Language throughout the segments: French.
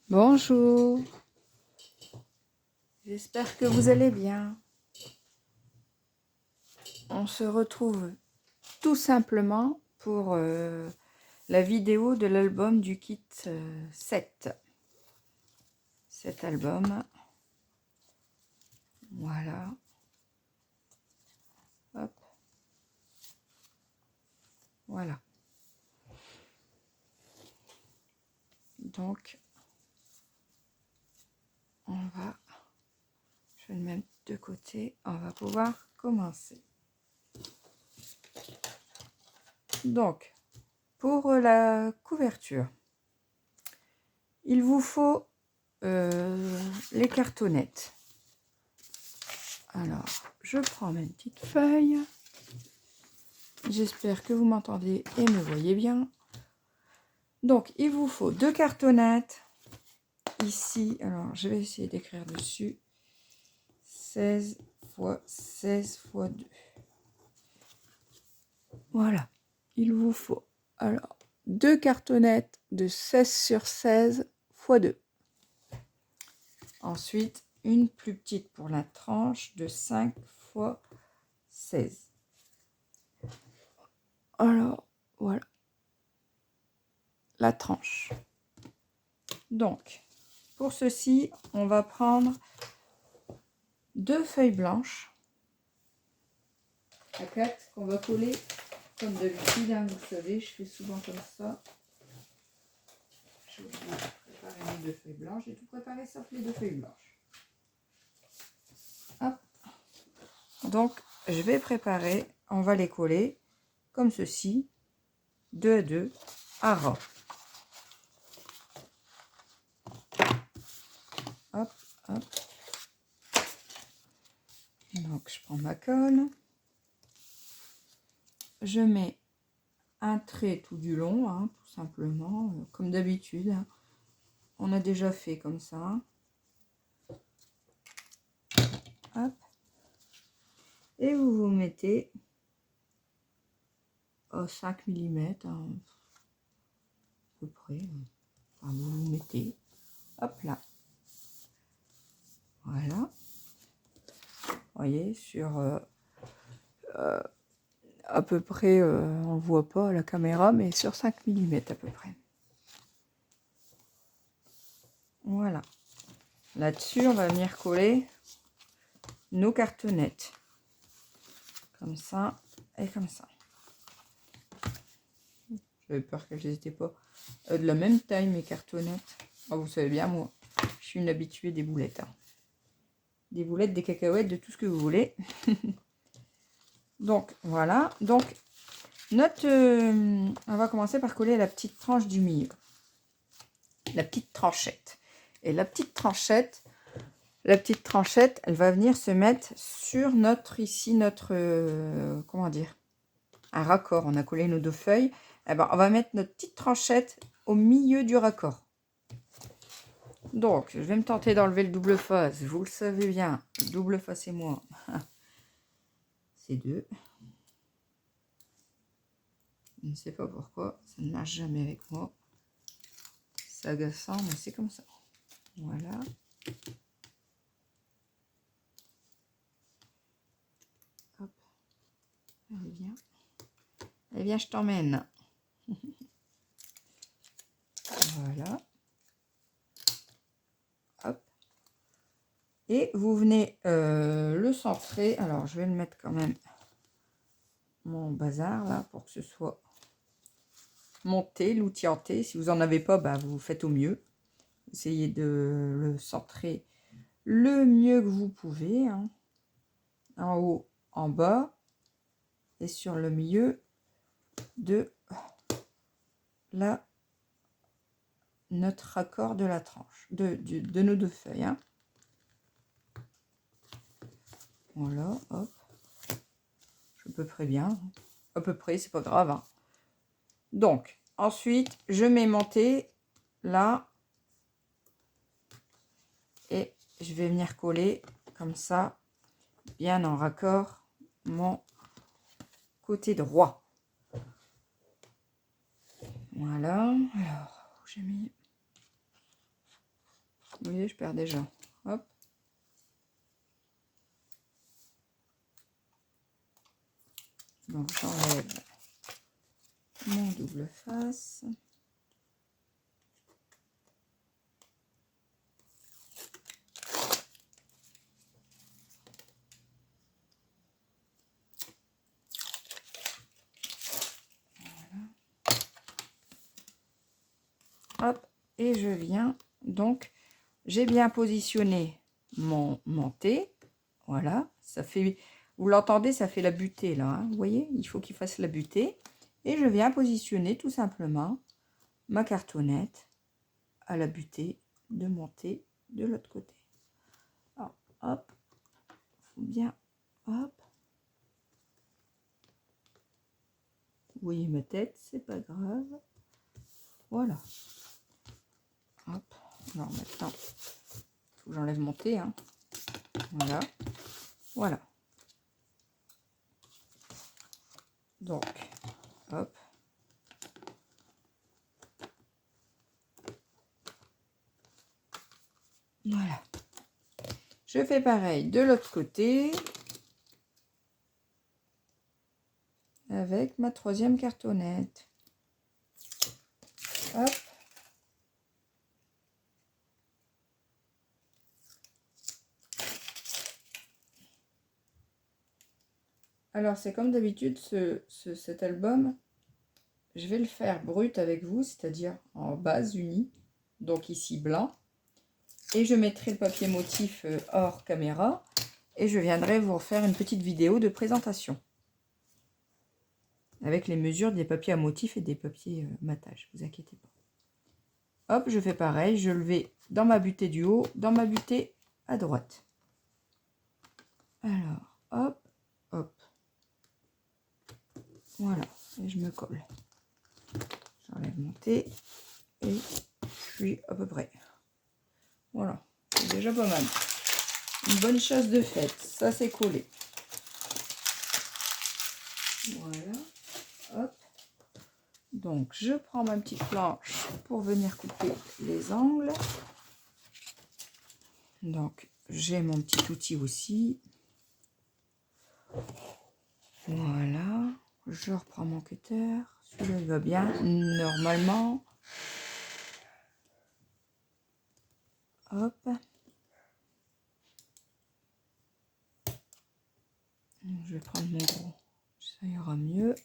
Bonjour, j'espère que vous allez bien. On se retrouve tout simplement pour la vidéo de l'album du kit 7. Cet album, voilà. Hop. Voilà. Donc, je vais le mettre de côté, on va pouvoir commencer. Donc, pour la couverture, il vous faut les cartonnettes. Alors, je prends mes petites feuilles. J'espère que vous m'entendez et me voyez bien. Donc, il vous faut 2 cartonnettes. Ici, alors, je vais essayer d'écrire dessus. 16 x 16 x 2. Voilà. Il vous faut, alors, 2 cartonnettes de 16 sur 16 x 2. Ensuite, une plus petite pour la tranche de 5 x 16. Alors, voilà. La tranche. Donc, pour ceci, on va prendre 2 feuilles blanches à 4 qu'on va coller comme d'habitude, hein, vous savez, je fais souvent comme ça. J'ai oublié de préparer mes 2 feuilles blanches, j'ai tout préparé sauf les 2 feuilles blanches. Hop. Donc, je vais préparer, on va les coller comme ceci, 2 à 2, à ras. Hop, hop. Donc, je prends ma colle. Je mets un trait tout du long, hein, tout simplement, comme d'habitude. Hein. On a déjà fait comme ça. Hop. Et vous vous mettez à 5 mm, hein, à peu près. Enfin, vous mettez, hop là. Voilà. Vous voyez, sur à peu près, on ne voit pas à la caméra, mais sur 5 mm à peu près. Voilà. Là-dessus, on va venir coller nos cartonnettes. Comme ça et comme ça. J'avais peur qu'elles n'étaient pas de la même taille, mes cartonnettes. Oh, vous savez bien, moi, je suis une habituée des boulettes. Hein. Des boulettes, des cacahuètes, de tout ce que vous voulez. Donc, voilà. Donc, on va commencer par coller la petite tranche du milieu. La petite tranchette. Et la petite tranchette, elle va venir se mettre sur notre, ici, notre, comment dire, un raccord. On a collé nos 2 feuilles. Eh ben, on va mettre notre petite tranchette au milieu du raccord. Donc, je vais me tenter d'enlever le double face. Vous le savez bien, le double face et moi, c'est 2. Je ne sais pas pourquoi, ça ne marche jamais avec moi. C'est agaçant, mais c'est comme ça. Voilà. Hop. Allez, viens. Allez, viens, je t'emmène. Voilà. Hop. Et vous venez le centrer. Alors, je vais le mettre quand même mon bazar là pour que ce soit monté, l'outil en T. Si vous n'en avez pas, bah, vous faites au mieux. Essayez de le centrer le mieux que vous pouvez. Hein. En haut, en bas et sur le milieu de notre raccord de la tranche, de nos 2 feuilles. Hein. Voilà, hop. Je suis à peu près bien. À peu près, c'est pas grave. Hein. Donc, ensuite, je mets mon thé là. Et je vais venir coller comme ça, bien en raccord, mon côté droit. Voilà. Alors, j'ai mis... Vous voyez, je perds déjà. Hop. Donc j'enlève mon double face. Hop, et je viens, donc, j'ai bien positionné mon thé. Voilà, ça fait, vous l'entendez, ça fait la butée là, hein, vous voyez, il faut qu'il fasse la butée. Et je viens positionner tout simplement ma cartonnette à la butée de mon thé de l'autre côté. Alors, hop, faut bien, hop. Vous voyez ma tête, c'est pas grave. Voilà. Hop. Alors maintenant, il faut que j'enlève mon thé. Hein. Voilà. Voilà. Donc, hop. Voilà. Je fais pareil de l'autre côté. Avec ma troisième cartonnette. Hop. Alors, c'est comme d'habitude, cet album, je vais le faire brut avec vous, c'est-à-dire en base unie, donc ici blanc. Et je mettrai le papier motif hors caméra et je viendrai vous refaire une petite vidéo de présentation avec les mesures des papiers à motif et des papiers matage, vous inquiétez pas. Hop, je fais pareil, je le vais dans ma butée du haut, dans ma butée à droite. Alors, hop, hop. Voilà, et je me colle. J'enlève mon thé et je suis à peu près. Voilà, c'est déjà pas mal. Une bonne chasse de fête, ça c'est collé. Voilà, hop. Donc je prends ma petite planche pour venir couper les angles. Donc j'ai mon petit outil aussi. Voilà, je reprends mon cutter. Celui-là il va bien normalement. Hop. Je vais prendre mon gros, ça ira mieux.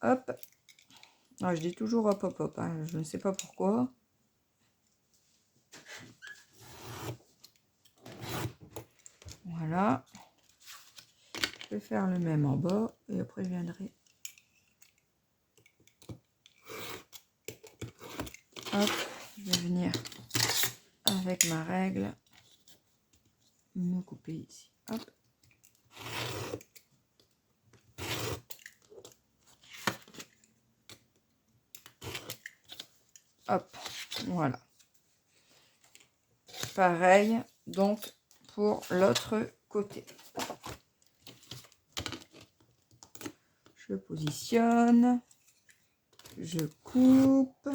Hop. Ah, je dis toujours hop hop hop, hein. Je ne sais pas pourquoi. Voilà. Je vais faire le même en bas et après je viendrai. Hop, je vais venir avec ma règle me couper ici. Hop. Hop, voilà. Pareil, donc, pour l'autre côté. Je positionne, je coupe,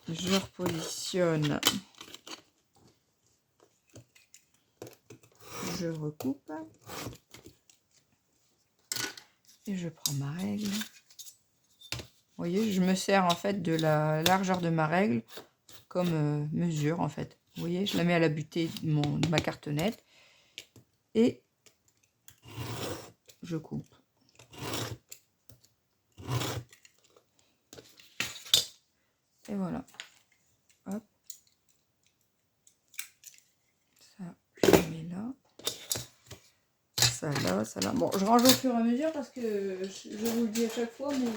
je repositionne, je recoupe, et je prends ma règle. Vous voyez, je me sers en fait de la largeur de ma règle comme mesure en fait. Vous voyez, je la mets à la butée de ma cartonnette et je coupe. Et voilà. Hop. Ça, je le mets là. Ça là, ça là. Bon, je range au fur et à mesure parce que je vous le dis à chaque fois, mais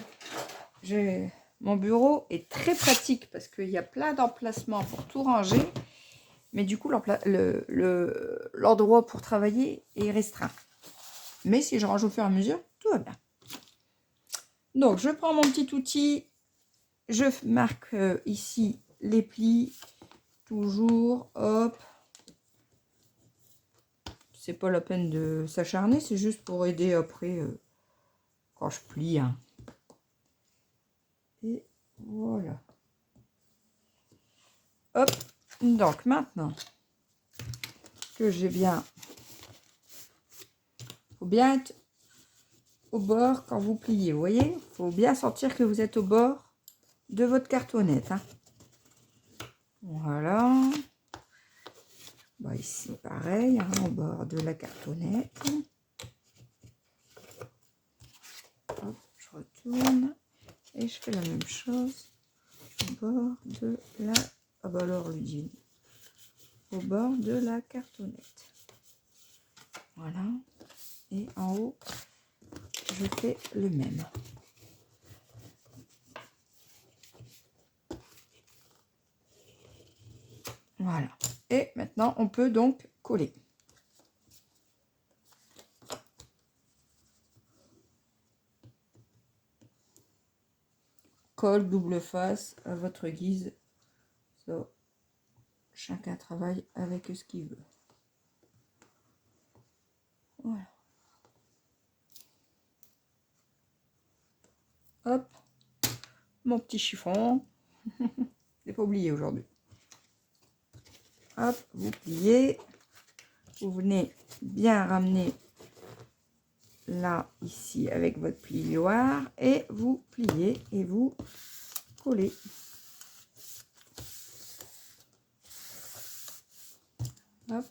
mon bureau est très pratique parce qu'il y a plein d'emplacements pour tout ranger. Mais du coup, l'endroit pour travailler est restreint. Mais si je range au fur et à mesure, tout va bien. Donc, je prends mon petit outil. Je marque ici les plis. Toujours, hop. C'est pas la peine de s'acharner, c'est juste pour aider après quand je plie. Hein. Et voilà. Hop. Donc maintenant que j'ai bien... faut bien être au bord quand vous pliez, vous voyez. Il faut bien sentir que vous êtes au bord de votre cartonnette. Hein. Voilà. Bon, ici, pareil, hein, au bord de la cartonnette. Hop, je retourne. Et je fais la même chose au bord de la... Ah bah alors, lui, au bord de la cartonnette. Voilà. Et en haut, je fais le même. Voilà. Et maintenant, on peut donc coller. Colle, double face, à votre guise. So, chacun travaille avec ce qu'il veut. Voilà. Hop. Mon petit chiffon. Je n'ai pas oublié aujourd'hui. Hop, vous pliez. Vous venez bien ramener là, ici, avec votre plioir. Et vous pliez et vous collez. Hop.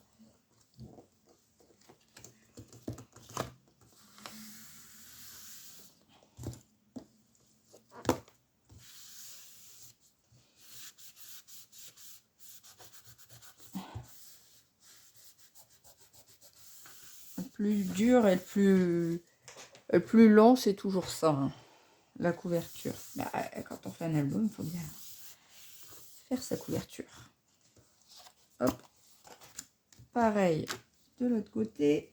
Le plus dur et le plus long, c'est toujours ça, hein, la couverture. Bah, quand on fait un album, il faut bien faire sa couverture. Hop. Pareil de l'autre côté.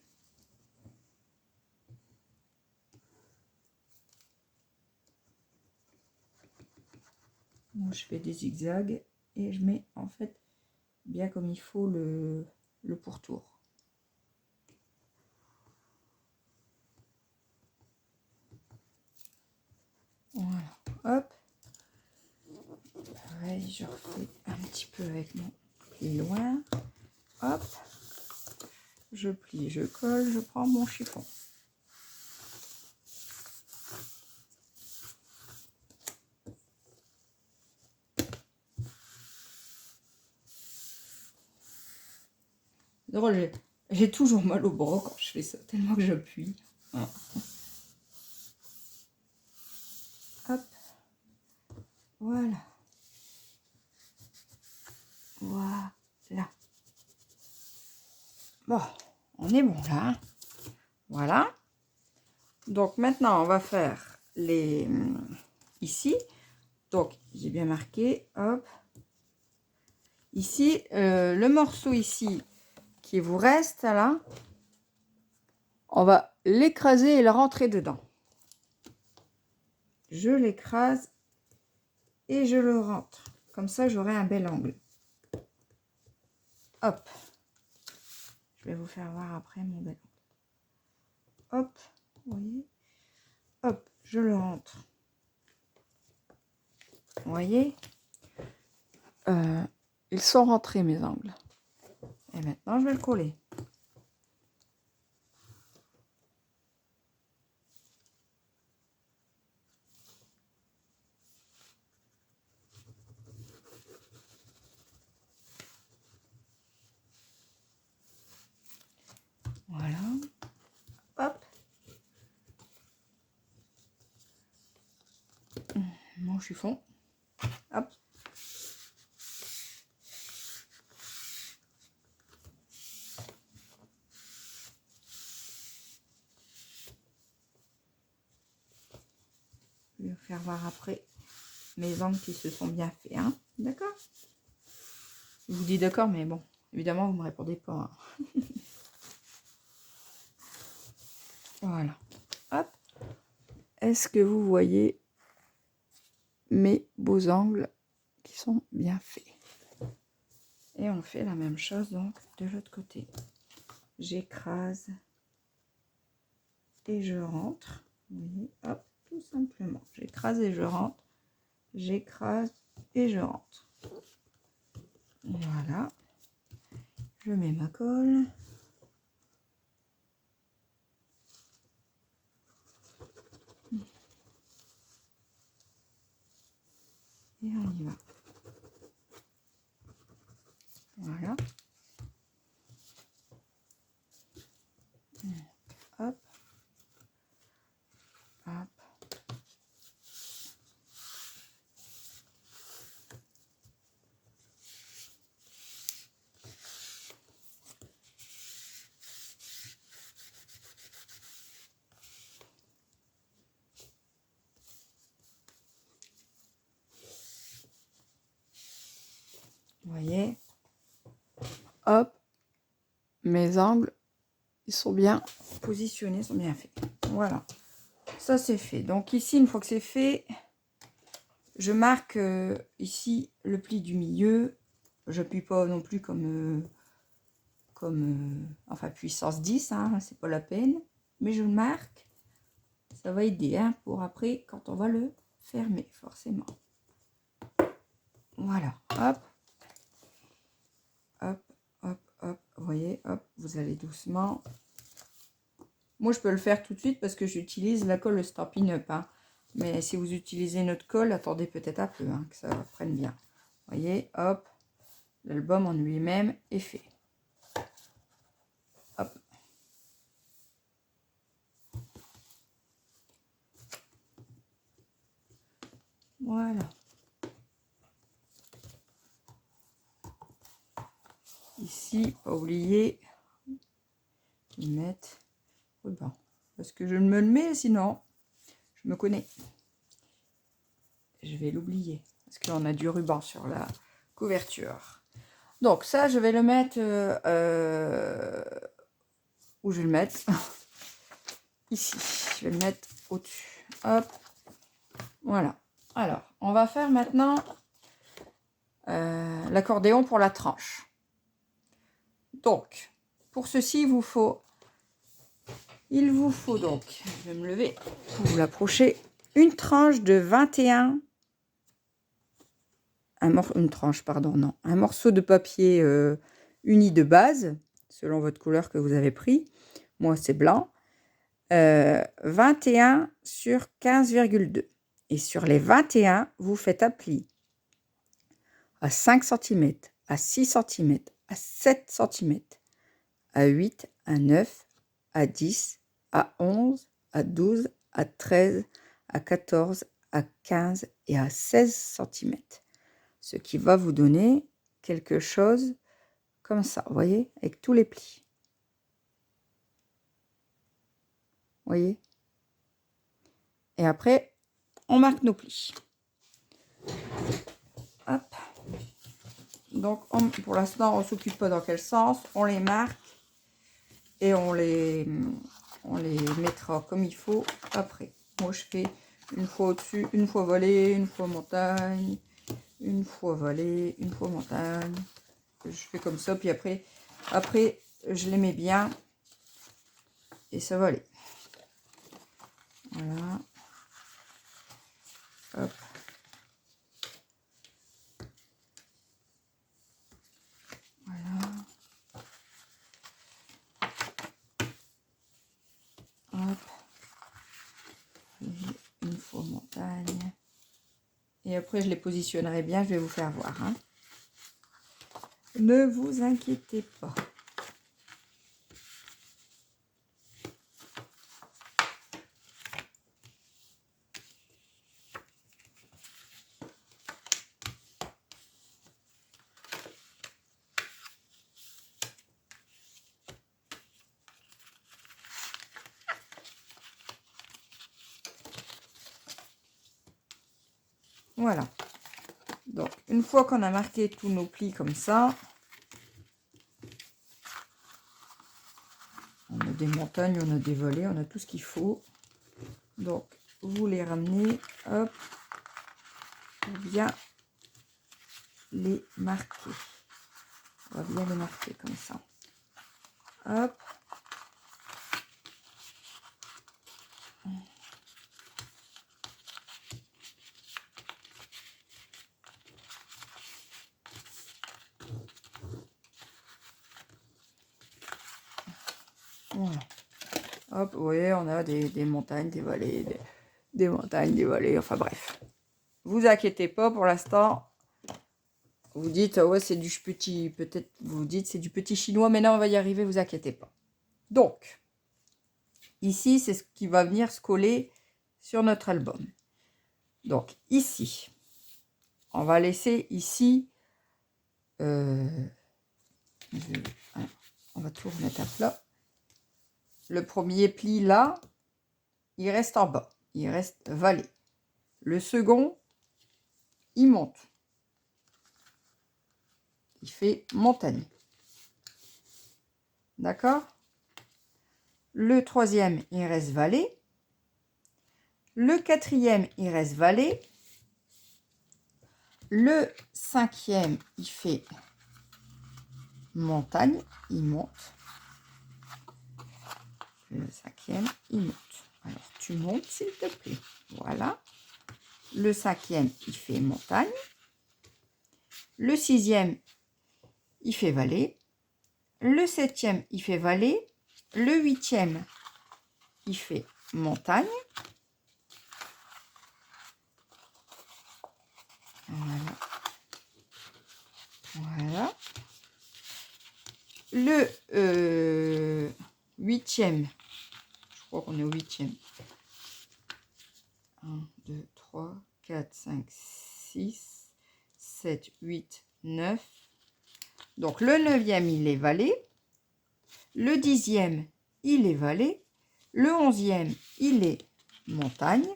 Bon, je fais des zigzags et je mets en fait bien comme il faut le pourtour. Voilà, hop. Pareil, je refais un petit peu avec mon pli loin. Hop. Je plie, je colle, je prends mon chiffon. Drôle, j'ai toujours mal au bras quand je fais ça, tellement que j'appuie. Hop. Voilà. Voilà. Bon, on est bon là. Hein. Voilà. Donc maintenant, on va faire les... ici. Donc, j'ai bien marqué. Hop. Ici, le morceau ici qui vous reste là, on va l'écraser et le rentrer dedans. Je l'écrase et je le rentre. Comme ça, j'aurai un bel angle. Hop. Je vais vous faire voir après mon bel angle. Hop. Vous voyez. Hop. Je le rentre. Vous voyez. Ils sont rentrés mes angles. Et maintenant, je vais le coller. Voilà. Hop. Mon chiffon. Hop. Je vais vous faire voir après mes angles qui se sont bien faits. Hein. D'accord? Je vous dis d'accord, mais bon, évidemment, vous ne me répondez pas. Hein. Voilà. Hop. Est-ce que vous voyez mes beaux angles qui sont bien faits? Et on fait la même chose donc de l'autre côté. J'écrase et je rentre. Vous voyez, hop, tout simplement. J'écrase et je rentre. J'écrase et je rentre. Voilà. Je mets ma colle. Et on y va. Voilà. Hop. Hop. Vous voyez, hop, mes angles, ils sont bien positionnés, sont bien faits. Voilà, ça c'est fait. Donc ici, une fois que c'est fait, je marque ici le pli du milieu. Je n'appuie pas non plus comme, enfin puissance 10, hein, c'est pas la peine. Mais je le marque, ça va aider hein, pour après quand on va le fermer, forcément. Voilà, hop. Hop, hop, hop, vous voyez, hop, vous allez doucement. Moi, je peux le faire tout de suite parce que j'utilise la colle Stampin' Up. Hein. Mais si vous utilisez notre colle, attendez peut-être un peu, hein, que ça prenne bien. Vous voyez, hop, l'album en lui-même est fait. Hop. Voilà. Ici, pas oublier de mettre ruban. Parce que je ne me le mets, sinon, je me connais. Je vais l'oublier. Parce qu'on a du ruban sur la couverture. Donc ça, je vais le mettre... où je vais le mettre? Ici. Je vais le mettre au-dessus. Hop. Voilà. Alors, on va faire maintenant l'accordéon pour la tranche. Donc, pour ceci, il vous faut donc, je vais me lever pour vous l'approcher, une tranche de 21, une tranche, pardon, non, un morceau de papier uni de base, selon votre couleur que vous avez pris. Moi, c'est blanc. 21 sur 15,2. Et sur les 21, vous faites un pli à 5 cm, à 6 cm, à 7 cm, à 8, à 9, à 10, à 11, à 12, à 13, à 14, à 15 et à 16 cm. Ce qui va vous donner quelque chose comme ça, vous voyez, avec tous les plis. Vous voyez? Et après, on marque nos plis. Hop. Donc, pour l'instant, on ne s'occupe pas dans quel sens. On les marque et on les mettra comme il faut après. Moi, je fais une fois au-dessus, une fois vallée, une fois montagne, une fois vallée, une fois montagne. Je fais comme ça, puis après je les mets bien et ça va aller. Voilà. Hop. Voilà. Hop. Une fois montagne. Et après, je les positionnerai bien, je vais vous faire voir. Hein. Ne vous inquiétez pas. Voilà. Donc, une fois qu'on a marqué tous nos plis comme ça, on a des montagnes, on a des vallées, on a tout ce qu'il faut. Donc, vous les ramenez, hop, pour bien les marquer. On va bien les marquer comme ça. Hop. Voilà. Hop, vous voyez, on a des montagnes, des vallées, des montagnes, des vallées, enfin bref. Vous inquiétez pas, pour l'instant, vous dites, ouais, c'est du petit, peut-être vous dites, c'est du petit chinois, mais non, on va y arriver, vous inquiétez pas. Donc, ici, c'est ce qui va venir se coller sur notre album. Donc, ici, on va laisser ici, on va tout remettre à plat. Le premier pli là, il reste en bas, il reste vallée. Le second, il monte. Il fait montagne. D'accord? Le troisième, il reste vallée. Le quatrième, il reste vallée. Le cinquième, il fait montagne, il monte. Le cinquième, il monte. Alors, tu montes, s'il te plaît. Voilà. Le cinquième, il fait montagne. Le sixième, il fait vallée. Le septième, il fait vallée. Le huitième, il fait montagne. Voilà. Voilà. Le huitième, je crois qu'on est au huitième. 1, 2, 3, 4, 5, 6, 7, 8, 9. Donc le neuvième, il est vallée. Le dixième, il est vallée. Le onzième, il est montagne.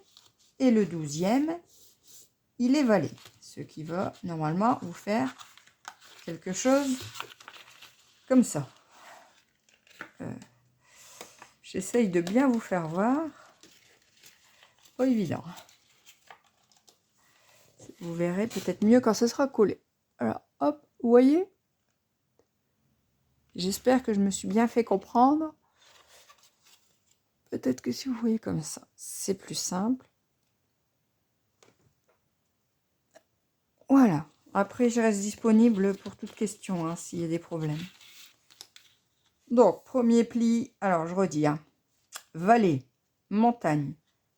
Et le douzième, il est vallée. Ce qui va normalement vous faire quelque chose comme ça. J'essaye de bien vous faire voir. Pas évident. Vous verrez peut-être mieux quand ce sera collé. Alors, hop, vous voyez? J'espère que je me suis bien fait comprendre. Peut-être que si vous voyez comme ça, c'est plus simple. Voilà. Après, je reste disponible pour toute question, hein, s'il y a des problèmes. Donc, premier pli, alors je redis, hein. Vallée, montagne,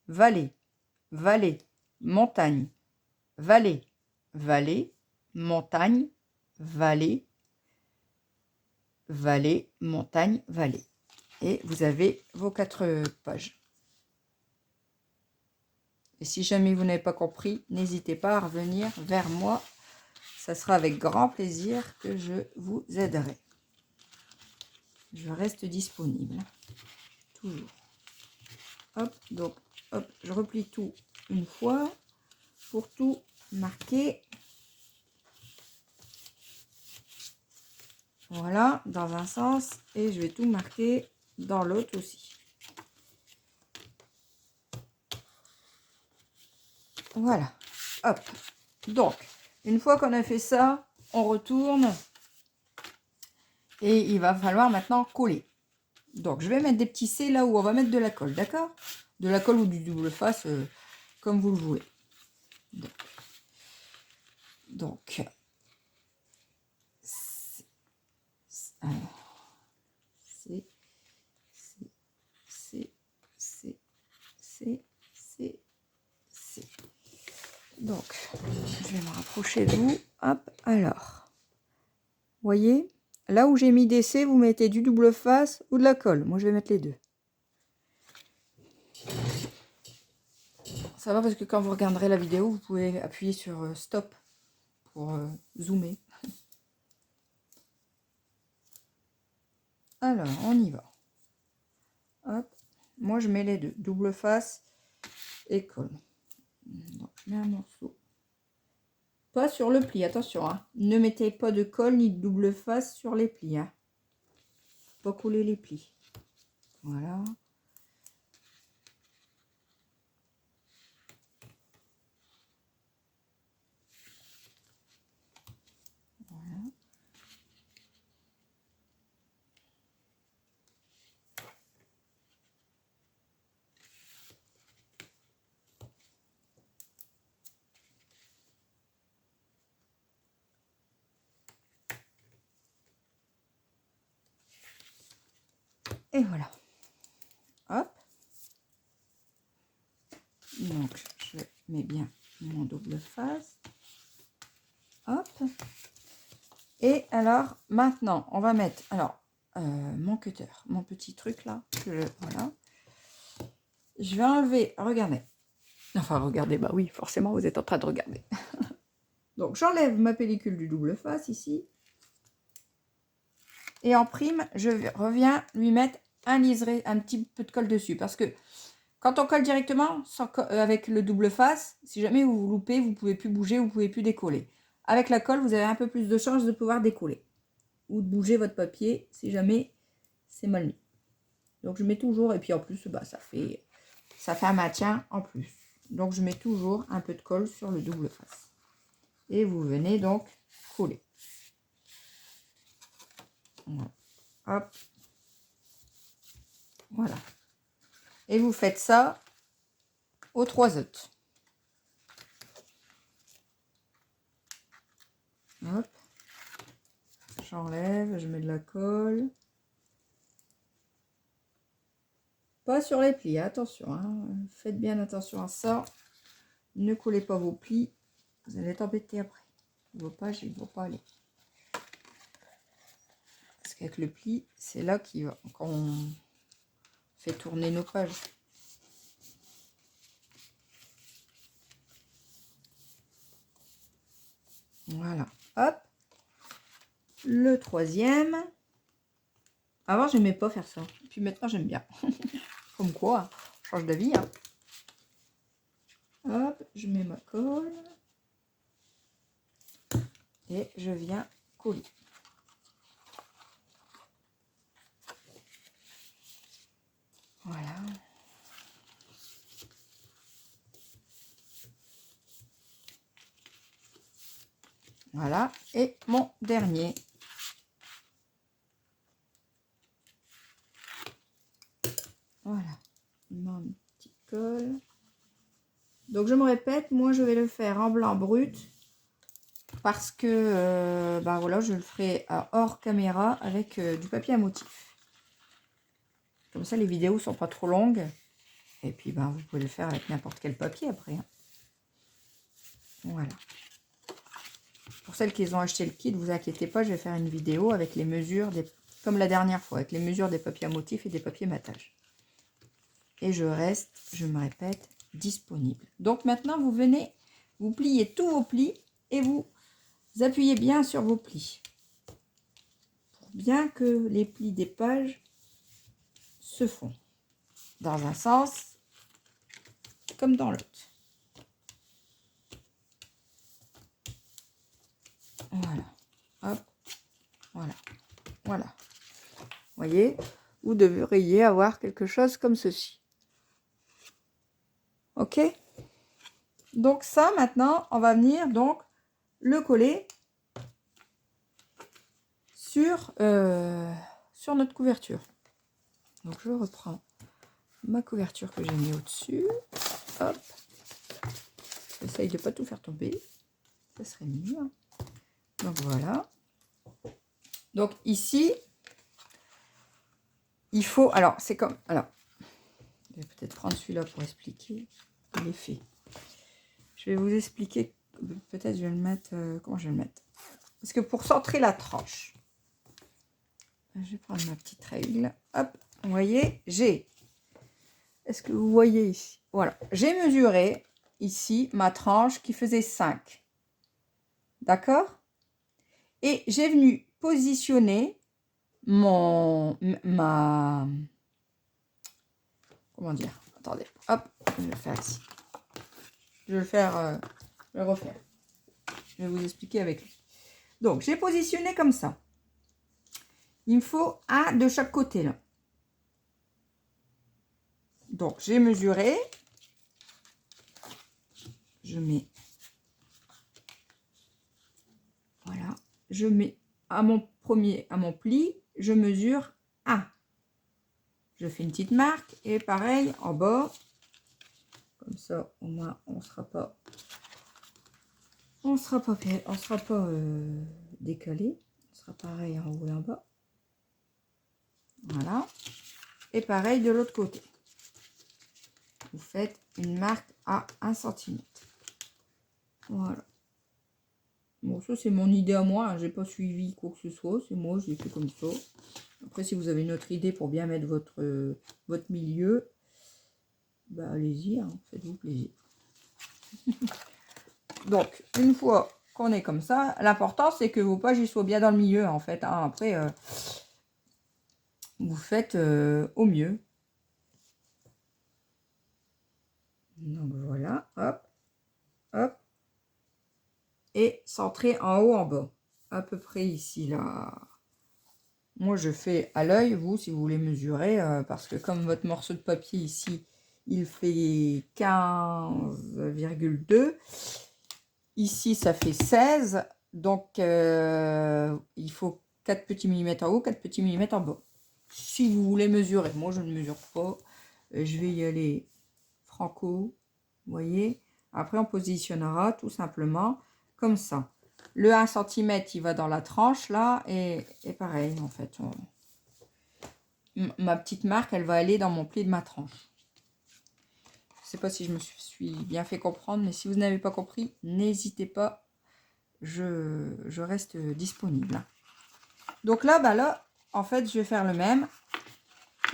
vallée, vallée, montagne, vallée, vallée, montagne, vallée, vallée, montagne, vallée. Et vous avez vos 4 pages. Et si jamais vous n'avez pas compris, n'hésitez pas à revenir vers moi. Ça sera avec grand plaisir que je vous aiderai. Je reste disponible. Toujours. Hop, donc, hop, je replie tout une fois pour tout marquer. Voilà, dans un sens. Et je vais tout marquer dans l'autre aussi. Voilà. Hop. Donc, une fois qu'on a fait ça, on retourne. Et il va falloir maintenant coller. Donc, je vais mettre des petits C là où on va mettre de la colle, d'accord? De la colle ou du double face, comme vous le voulez. Donc donc, je vais me rapprocher de vous. Hop, alors. Voyez? Là où j'ai mis des C, vous mettez du double face ou de la colle. Moi, je vais mettre les deux. Ça va parce que quand vous regarderez la vidéo, vous pouvez appuyer sur stop pour zoomer. Alors, on y va. Hop. Moi, je mets les deux. Double face et colle. Donc, je mets un morceau. Pas sur le pli, attention. Hein. Ne mettez pas de colle ni de double face sur les plis. Hein. Pas coller les plis. Voilà. Et voilà. Hop. Donc, je mets bien mon double face. Hop. Et alors, maintenant, on va mettre, alors, mon cutter, mon petit truc là. Voilà. Je vais enlever, regardez. Enfin, regardez, bah oui, forcément, vous êtes en train de regarder. Donc, j'enlève ma pellicule du double face ici. Et en prime, je reviens lui mettre un liseré, un petit peu de colle dessus. Parce que quand on colle directement avec le double face, si jamais vous vous loupez, vous ne pouvez plus bouger, vous ne pouvez plus décoller. Avec la colle, vous avez un peu plus de chance de pouvoir décoller. Ou de bouger votre papier si jamais c'est mal mis. Donc je mets toujours, et puis en plus, bah, ça fait un maintien en plus. Donc je mets toujours un peu de colle sur le double face. Et vous venez donc coller. Voilà. Hop. Voilà. Et vous faites ça aux 3 autres. Hop. J'enlève, je mets de la colle. Pas sur les plis, attention. Hein. Faites bien attention à ça. Ne collez pas vos plis. Vous allez être embêté après. Vos pages, ils ne vont pas aller. Parce qu'avec le pli, c'est là qu'on fait tourner nos pages. Voilà. Hop. Le 3e. Avant, je n'aimais pas faire ça. Puis maintenant, j'aime bien. Comme quoi, on change d'avis. Hein. Hop, je mets ma colle. Et je viens coller. Voilà. Voilà. Et mon dernier. Voilà. Mon petit colle. Donc, je me répète, moi, je vais le faire en blanc brut. Parce que, bah voilà, je le ferai hors caméra avec du papier à motif. Comme ça, les vidéos sont pas trop longues. Et puis, ben, vous pouvez le faire avec n'importe quel papier après. Hein. Voilà. Pour celles qui ont acheté le kit, ne vous inquiétez pas, je vais faire une vidéo avec les mesures, comme la dernière fois, avec les mesures des papiers à motif et des papiers matage. Et je reste, je me répète, disponible. Donc maintenant, vous venez, vous pliez tous vos plis et vous appuyez bien sur vos plis. Pour bien que les plis des pages se font. Dans un sens comme dans l'autre. Voilà. Hop. Voilà. Voilà. Vous voyez, vous devriez avoir quelque chose comme ceci. Ok? Donc ça, maintenant, on va venir donc le coller sur notre couverture. Donc je reprends ma couverture que j'ai mis au-dessus. Hop. J'essaye de ne pas tout faire tomber. Ça serait mieux. Hein. Donc voilà. Donc ici, il faut... Alors, c'est comme... Alors, je vais peut-être prendre celui-là pour expliquer l'effet. Je vais vous expliquer... Peut-être je vais le mettre... comment je vais le mettre? Parce que pour centrer la tranche, je vais prendre ma petite règle. Hop, vous voyez, j'ai... Est-ce que vous voyez ici? Voilà, j'ai mesuré ici ma tranche qui faisait 5. D'accord? Et j'ai venu positionner comment dire? Attendez, hop, je vais le faire ici. Je vais le faire, je vais le refaire. Je vais vous expliquer avec lui. Donc, j'ai positionné comme ça. Il me faut un de chaque côté, là. Donc, j'ai mesuré. Je mets... Voilà. Je mets à mon pli, je mesure 1. Je fais une petite marque. Et pareil, en bas. Comme ça, au moins, on ne sera pas... décalé. On sera pareil en haut et en bas. Voilà. Et pareil de l'autre côté. Vous faites une marque à 1 cm. Voilà. Bon, ça c'est mon idée à moi, hein. J'ai pas suivi quoi que ce soit, c'est moi, j'ai fait comme ça. Après, si vous avez une autre idée pour bien mettre votre milieu, bah allez-y, hein, faites-vous plaisir. Donc, une fois qu'on est comme ça, l'important c'est que vos pages ils soient bien dans le milieu en fait, hein. Après, vous faites au mieux. Donc voilà, hop, hop. Et centrer en haut, en bas. À peu près ici, là. Moi, je fais à l'œil, vous, si vous voulez mesurer, parce que comme votre morceau de papier ici, il fait 15,2. Ici, ça fait 16. Donc, il faut 4 petits millimètres en haut, 4 petits millimètres en bas. Si vous voulez mesurer. Moi, je ne mesure pas. Je vais y aller franco. Vous voyez. Après, on positionnera tout simplement comme ça. Le 1 cm, il va dans la tranche, là. Et pareil, en fait. Ma petite marque, elle va aller dans mon pli de ma tranche. Je ne sais pas si je me suis bien fait comprendre, mais si vous n'avez pas compris, n'hésitez pas. Je reste disponible. Donc là, bah là, en fait, je vais faire le même.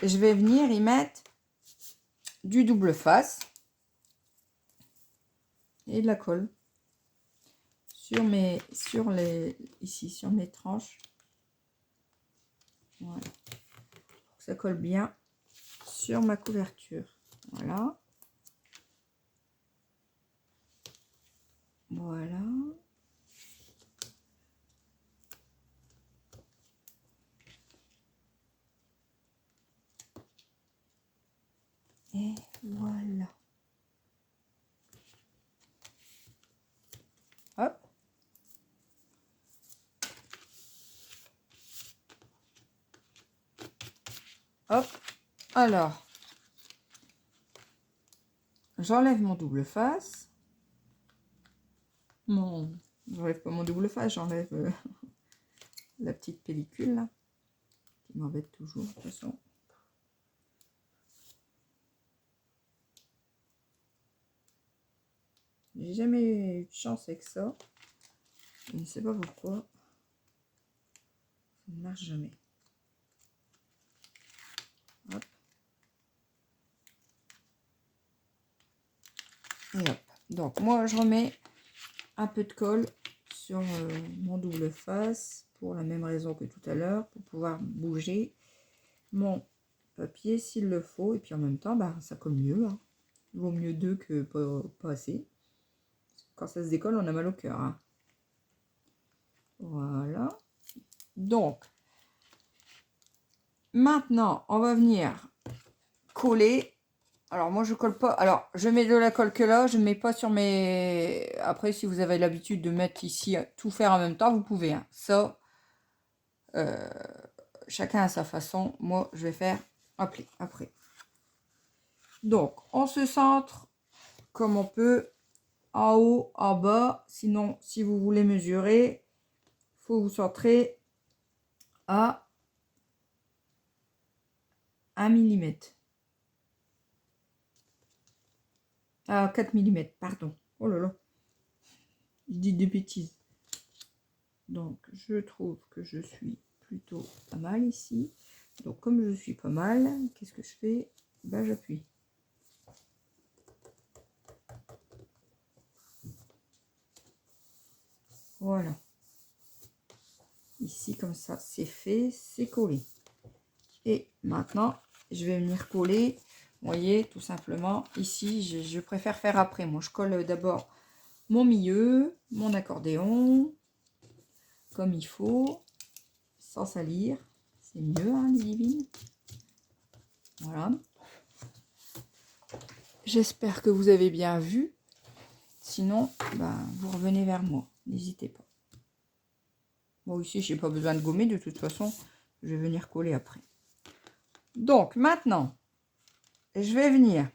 Je vais venir y mettre du double face et de la colle ici sur mes tranches. Voilà. Pour que ça colle bien sur ma couverture. Voilà. Voilà. Et voilà. Hop. Hop. Alors, j'enlève mon double face. J'enlève pas mon double face, j'enlève la petite pellicule là, qui m'embête toujours de toute façon. J'ai jamais eu de chance avec ça. Je ne sais pas pourquoi. Ça ne marche jamais. Hop. Et hop. Donc moi je remets un peu de colle sur mon double face pour la même raison que tout à l'heure, pour pouvoir bouger mon papier s'il le faut. Et puis en même temps, bah, ça colle mieux. Hein. Il vaut mieux 2 que pas assez. Quand ça se décolle, on a mal au cœur. Hein. Voilà. Donc, maintenant, on va venir coller. Alors, moi, je colle pas. Alors, je mets de la colle que là. Je ne mets pas sur mes... Après, si vous avez l'habitude de mettre ici, tout faire en même temps, vous pouvez. Hein. Ça, chacun à sa façon. Moi, je vais faire après. Donc, on se centre comme on peut. En haut, en bas. Sinon, si vous voulez mesurer, il faut vous centrer à 1 mm. À 4 mm, pardon. Oh là là. Je dis des bêtises. Donc, je trouve que je suis plutôt pas mal ici. Donc, comme je suis pas mal, qu'est-ce que je fais? Ben, j'appuie. Voilà. Ici, comme ça, c'est fait, c'est collé. Et maintenant, je vais venir coller. Vous voyez, tout simplement, ici, je préfère faire après. Moi, je colle d'abord mon milieu, mon accordéon, comme il faut, sans salir. C'est mieux, hein, les divines. Voilà. J'espère que vous avez bien vu. Sinon, ben, vous revenez vers moi. N'hésitez pas. Bon, ici, je n'ai pas besoin de gommer. De toute façon, je vais venir coller après. Donc, maintenant, je vais venir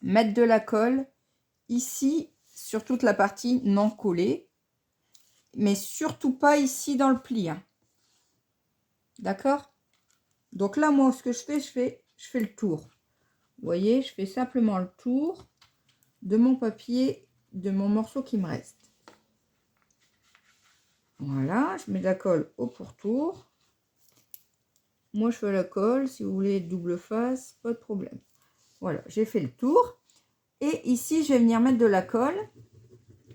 mettre de la colle ici, sur toute la partie non collée. Mais surtout pas ici dans le pli. Hein. D'accord? Donc là, moi, ce que je fais le tour. Vous voyez, je fais simplement le tour de mon papier, de mon morceau qui me reste. Voilà, je mets de la colle au pourtour. Moi, je fais la colle. Si vous voulez double face, pas de problème. Voilà, j'ai fait le tour. Et ici, je vais venir mettre de la colle.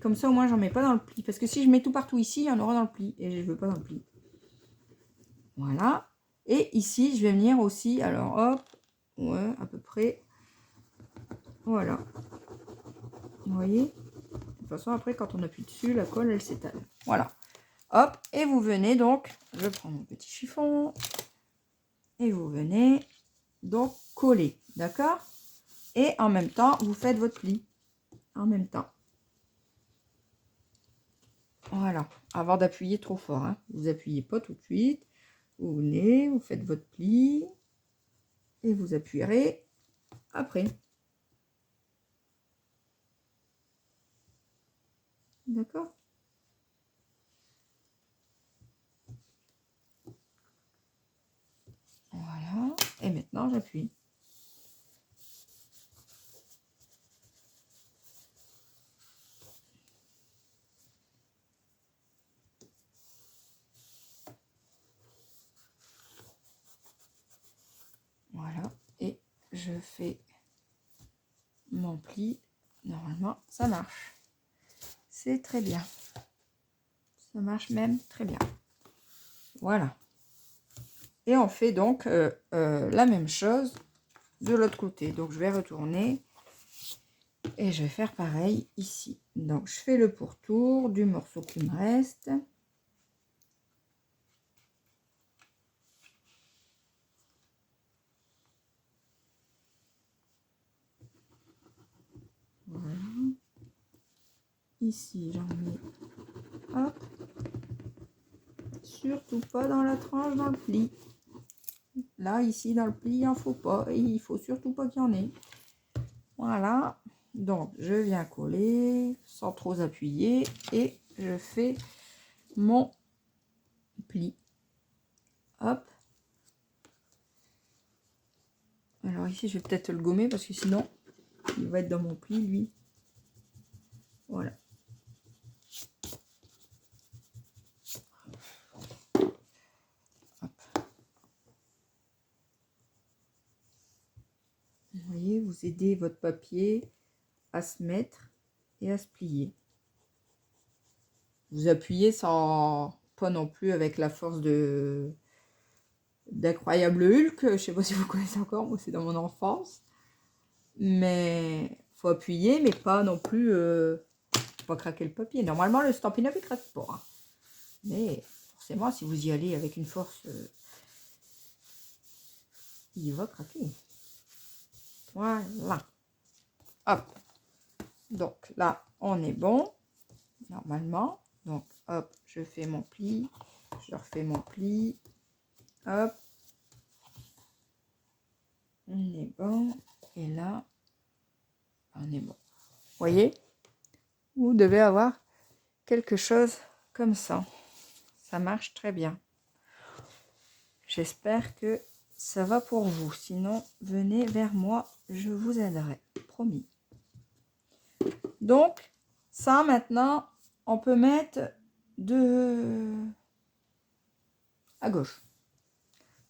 Comme ça, au moins, j'en mets pas dans le pli. Parce que si je mets tout partout ici, il y en aura dans le pli. Et je veux pas dans le pli. Voilà. Et ici, je vais venir aussi. Alors, hop. Ouais, à peu près. Voilà. Vous voyez? De toute façon, après, quand on appuie dessus, la colle, elle s'étale. Voilà. Hop. Et vous venez donc... Je prends mon petit chiffon. Et vous venez donc coller. D'accord? Et en même temps, vous faites votre pli. En même temps. Voilà, avant d'appuyer trop fort, hein. Vous appuyez pas tout de suite. Vous venez, vous faites votre pli et vous appuierez après. D'accord? Voilà, et maintenant j'appuie. Voilà, et je fais mon pli. Normalement, ça marche. C'est très bien. Ça marche même très bien. Voilà. Et on fait donc la même chose de l'autre côté. Donc, je vais retourner et je vais faire pareil ici. Donc, je fais le pourtour du morceau qui me reste. Voilà. Ici, j'en mets, hop, surtout pas dans la tranche, dans le pli. Là, ici, dans le pli, il en faut pas. Et il faut surtout pas qu'il y en ait. Voilà. Donc, je viens coller sans trop appuyer. Et je fais mon pli. Hop. Alors ici, je vais peut-être le gommer parce que sinon, il va être dans mon pli, lui. Voilà. Hop. Vous voyez, vous aidez votre papier à se mettre et à se plier. Vous appuyez sans... pas non plus avec la force de... d'Incroyable Hulk. Je sais pas si vous connaissez encore, moi c'est dans mon enfance. Mais faut appuyer, mais pas non plus... pas craquer le papier. Normalement, le Stampin' Up, il craque pas. Hein. Mais forcément, si vous y allez avec une force... il va craquer. Voilà. Hop. Donc là, on est bon. Normalement. Donc, hop, je fais mon pli. Je refais mon pli. Hop. On est bon. Et là, on est bon. Vous voyez? Vous devez avoir quelque chose comme ça. Ça marche très bien. J'espère que ça va pour vous. Sinon, venez vers moi. Je vous aiderai. Promis. Donc, ça maintenant, on peut mettre à gauche.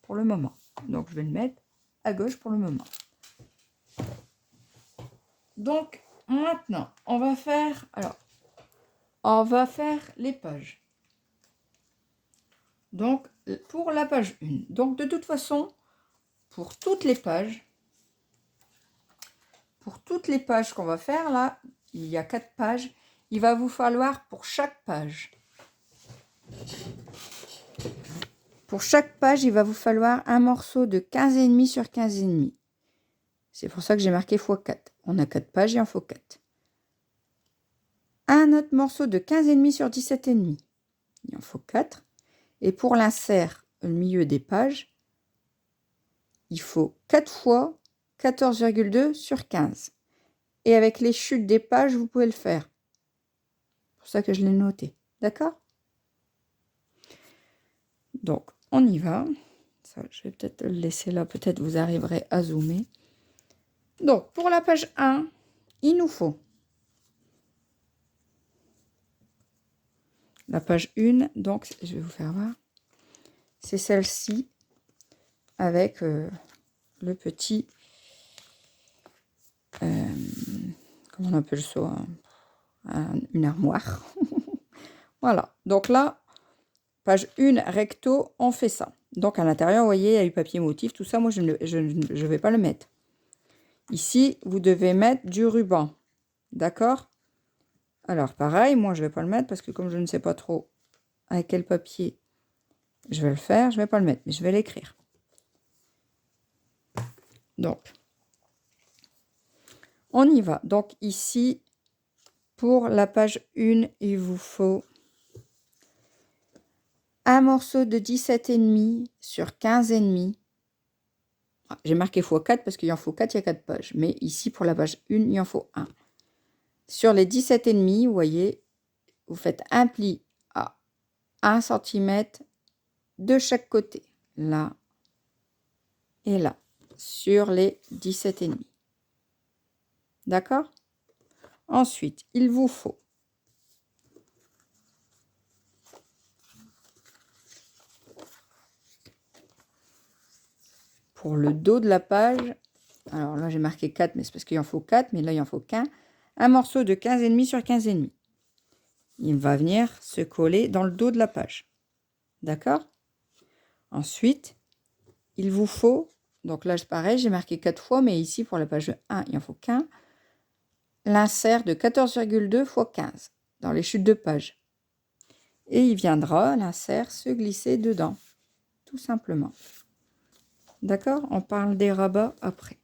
Pour le moment. Donc, je vais le mettre à gauche pour le moment. Donc, maintenant, on va faire... Alors, on va faire les pages. Donc, pour la page 1. Donc, de toute façon, pour toutes les pages qu'on va faire, là, il y a 4 pages, il va vous falloir pour chaque page. Pour chaque page, il va vous falloir un morceau de 15,5 sur 15,5. C'est pour ça que j'ai marqué x4. On a 4 pages et il faut 4. Un autre morceau de 15,5 sur 17,5. Il en faut 4. Et pour l'insert au milieu des pages, il faut 4 fois 14,2 sur 15. Et avec les chutes des pages, vous pouvez le faire. C'est pour ça que je l'ai noté. D'accord? Donc, on y va. Ça, je vais peut-être le laisser là. Peut-être vous arriverez à zoomer. Donc, pour la page 1, il nous faut la page 1. Donc, je vais vous faire voir. C'est celle-ci avec le petit... comment on appelle ça, une armoire. Voilà. Donc là, page 1 recto, on fait ça. Donc à l'intérieur, vous voyez, il y a eu papier motif, tout ça. Moi, je ne vais pas le mettre. Ici, vous devez mettre du ruban. D'accord? Alors, pareil, moi, je ne vais pas le mettre parce que comme je ne sais pas trop avec quel papier je vais le faire, je ne vais pas le mettre, mais je vais l'écrire. Donc, on y va. Donc ici, pour la page 1, il vous faut un morceau de 17,5 sur 15,5. J'ai marqué x4 parce qu'il en faut 4, il y a 4 pages. Mais ici, pour la page 1, il en faut 1. Sur les 17,5, vous voyez, vous faites un pli à 1 cm de chaque côté. Là et là. Sur les 17,5. D'accord? Ensuite, il vous faut pour le dos de la page, alors là j'ai marqué 4, mais c'est parce qu'il en faut 4, mais là il en faut qu'un, un morceau de 15,5 sur 15,5. Il va venir se coller dans le dos de la page. D'accord? Ensuite, il vous faut, donc là c'est pareil, j'ai marqué 4 fois, mais ici pour la page 1, il en faut qu'un, l'insert de 14,2 x 15 dans les chutes de page. Et il viendra, l'insert, se glisser dedans, tout simplement. D'accord? On parle des rabats après.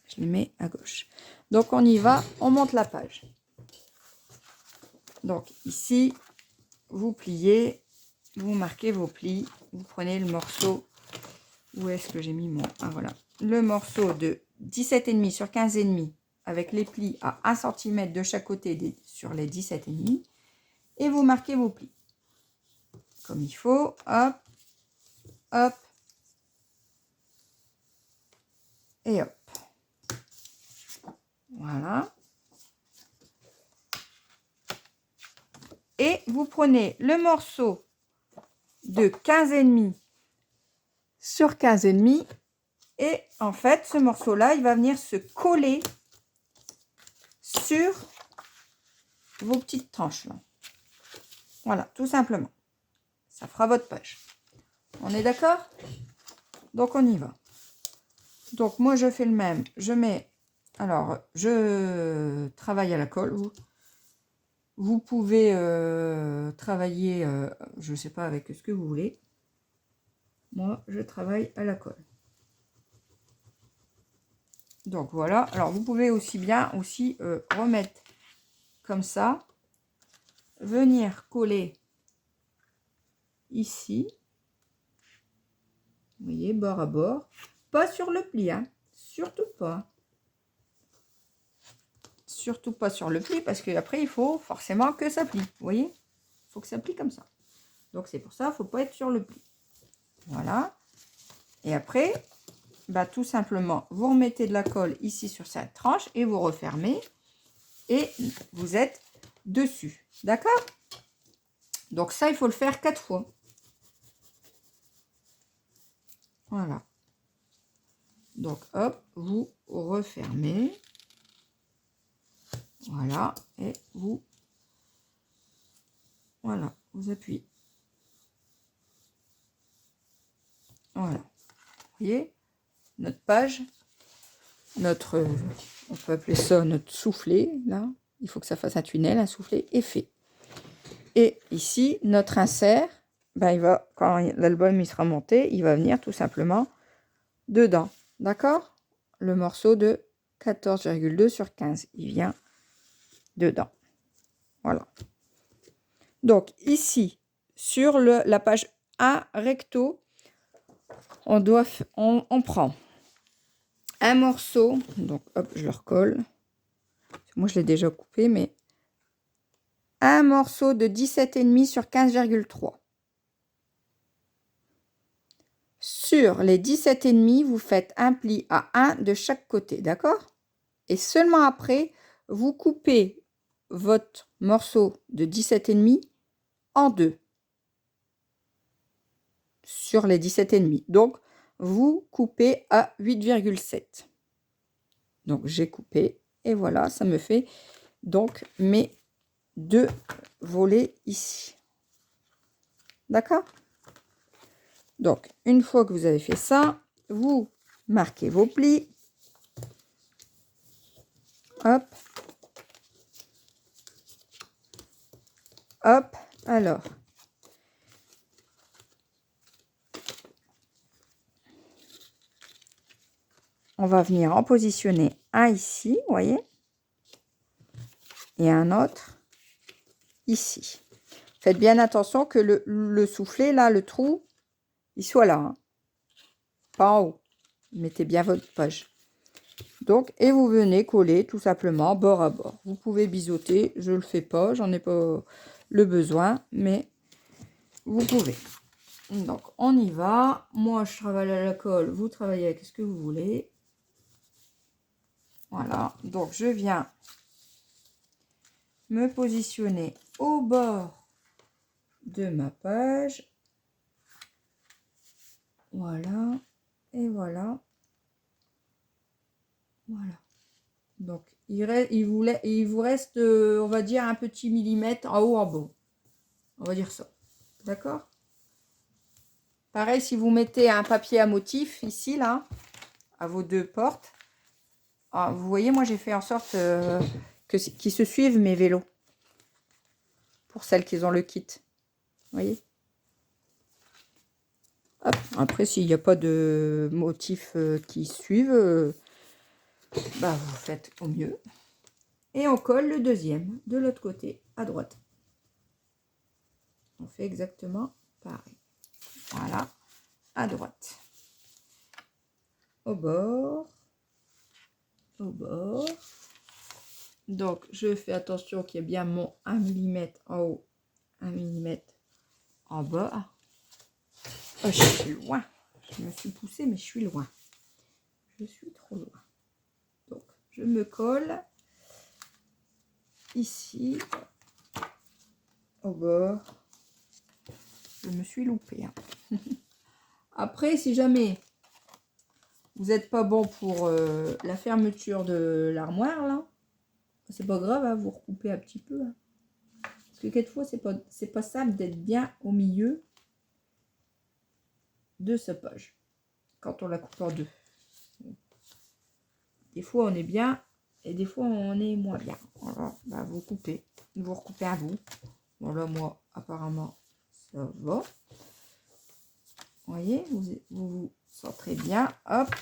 Je les mets à gauche. Donc on y va, on monte la page. Donc ici, vous pliez, vous marquez vos plis, vous prenez le morceau. Où est-ce que j'ai mis mon... Ah voilà. Le morceau de 17,5 sur 15,5 avec les plis à 1 cm de chaque côté sur les 17,5. Et vous marquez vos plis. Comme il faut. Hop. Hop. Et hop. Voilà. Et vous prenez le morceau de 15,5 sur 15,5. Et en fait, ce morceau-là, il va venir se coller sur vos petites tranches là. Voilà, tout simplement. Ça fera votre page. On est d'accord? Donc, on y va. Donc, moi, je fais le même. Je mets... Alors, je travaille à la colle. Vous pouvez travailler, je ne sais pas, avec ce que vous voulez. Moi, je travaille à la colle. Donc, voilà. Alors, vous pouvez aussi bien remettre comme ça. Venir coller ici. Vous voyez, bord à bord. Pas sur le pli, hein. Surtout pas. Surtout pas sur le pli, parce qu'après, il faut forcément que ça plie. Vous voyez? Il faut que ça plie comme ça. Donc, c'est pour ça, il ne faut pas être sur le pli. Voilà. Et après, bah, tout simplement, vous remettez de la colle ici sur cette tranche et vous refermez. Et vous êtes dessus. D'accord? Donc, ça, il faut le faire 4 fois. Voilà. Donc, hop, vous refermez. Voilà. Et vous... Voilà. Vous appuyez. Voilà. Vous voyez, notre page, notre... on peut appeler ça notre soufflet, là. Il faut que ça fasse un tunnel, un soufflet est fait. Et ici, notre insert, ben, il va, quand l'album il sera monté, il va venir tout simplement dedans. D'accord? Le morceau de 14,2 sur 15, il vient dedans. Voilà. Donc ici, sur la page 1 recto, on prend un morceau, donc hop, je le recolle. Moi, je l'ai déjà coupé, mais un morceau de 17,5 sur 15,3. Sur les 17,5, vous faites un pli à 1 de chaque côté, d'accord? Et seulement après, vous coupez votre morceau de 17,5 en deux sur les 17,5. Donc, vous coupez à 8,7. Donc, j'ai coupé et voilà, ça me fait donc mes deux volets ici. D'accord? Donc, une fois que vous avez fait ça, vous marquez vos plis. Hop. Hop. Alors. On va venir en positionner un ici, vous voyez, et un autre ici. Faites bien attention que le soufflet, là, le trou, il soit là, hein, pas en haut. Mettez bien votre page. Donc, et vous venez coller tout simplement bord à bord. Vous pouvez biseauter, je ne le fais pas, j'en ai pas le besoin, mais vous pouvez. Donc, on y va. Moi, je travaille à la colle, vous travaillez avec ce que vous voulez. Voilà, donc je viens me positionner au bord de ma page. Voilà, et voilà. Voilà. Donc, il vous reste, on va dire, un petit millimètre en haut, en bas. On va dire ça. D'accord? Pareil, si vous mettez un papier à motif, ici, là, à vos deux portes. Ah, vous voyez, moi, j'ai fait en sorte qu'ils se suivent, mes vélos. Pour celles qui ont le kit. Vous voyez? Hop. Après, s'il n'y a pas de motifs qui suivent, bah, vous faites au mieux. Et on colle le deuxième de l'autre côté, à droite. On fait exactement pareil. Voilà, à droite. Au bord. Au bord. Donc, je fais attention qu'il y ait bien mon 1 mm en haut, 1 mm en bas. Oh, je suis loin. Je me suis poussée, mais je suis loin. Je suis trop loin. Donc, je me colle ici, au bord. Je me suis loupée. Hein. Après, si jamais vous n'êtes pas bon pour la fermeture de l'armoire, là, c'est pas grave, hein, vous recoupez un petit peu. Hein. Parce que quelquefois, c'est pas simple d'être bien au milieu de sa page quand on la coupe en deux. Des fois, on est bien et des fois, on est moins bien. Voilà, bah, vous coupez. Vous recoupez à vous. Voilà, moi, apparemment, ça va. Vous voyez, vous centrez bien. Hop.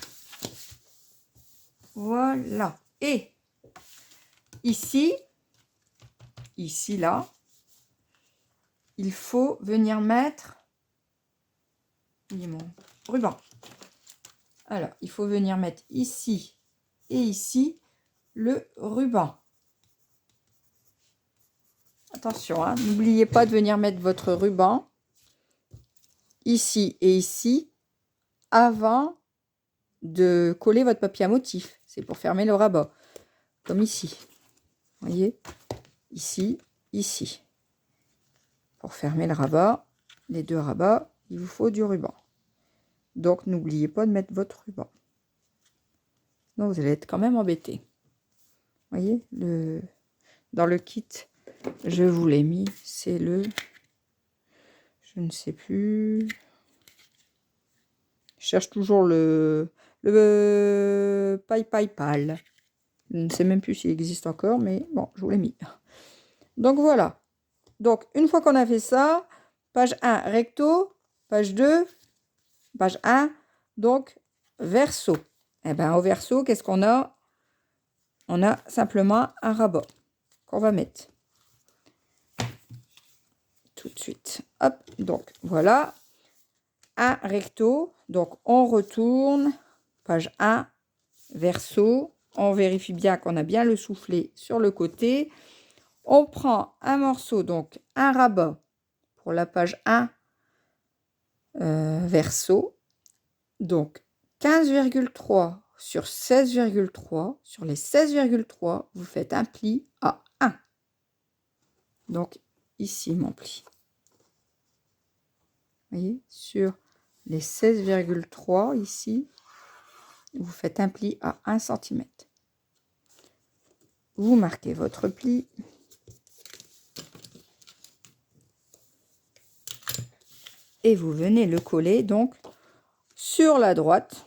Voilà. Et ici, là, il faut venir mettre mon ruban. Alors, il faut venir mettre ici et ici le ruban. Attention, hein, n'oubliez pas de venir mettre votre ruban ici et ici avant de coller votre papier à motif. C'est pour fermer le rabat, comme ici. Vous voyez, ici, ici. Pour fermer le rabat, les deux rabats, il vous faut du ruban. Donc, n'oubliez pas de mettre votre ruban. Donc, vous allez être quand même embêté. Vous voyez, dans le kit, je vous l'ai mis. C'est le... Je ne sais plus... Je cherche toujours le Pal. Je ne sais même plus s'il existe encore, mais bon, je vous l'ai mis. Donc, voilà. Donc, une fois qu'on a fait ça, page 1, recto, page 2, page 1, donc, verso. Eh bien, au verso, qu'est-ce qu'on a? On a simplement un rabat qu'on va mettre. Tout de suite. Hop, donc, voilà. Un recto. Donc, on retourne. Page 1, verso. On vérifie bien qu'on a bien le soufflet sur le côté. On prend un morceau, donc un rabat pour la page 1 verso. Donc 15,3 sur 16,3, sur les 16,3, vous faites un pli à 1. Donc ici mon pli. Vous voyez, sur les 16,3 ici, vous faites un pli à 1 cm. Vous marquez votre pli. Et vous venez le coller donc sur la droite,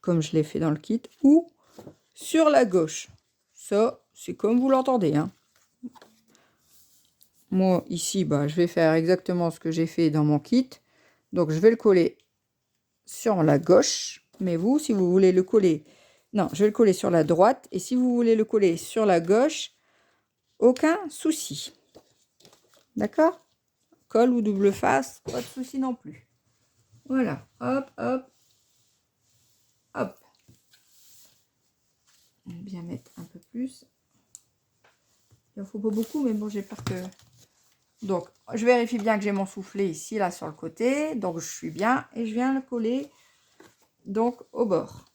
comme je l'ai fait dans le kit, ou sur la gauche. Ça, c'est comme vous l'entendez, hein. Moi, ici, je vais faire exactement ce que j'ai fait dans mon kit. Donc, je vais le coller sur la gauche. Mais vous, si vous voulez le coller... Non, je vais le coller sur la droite. Et si vous voulez le coller sur la gauche, aucun souci. D'accord? Colle ou double face, pas de souci non plus. Voilà. Hop, hop. Hop. On va bien mettre un peu plus. Il en faut pas beaucoup, mais bon, j'ai peur que... Donc, je vérifie bien que j'ai mon soufflet ici, là, sur le côté. Donc, je suis bien. Et je viens le coller, donc, au bord.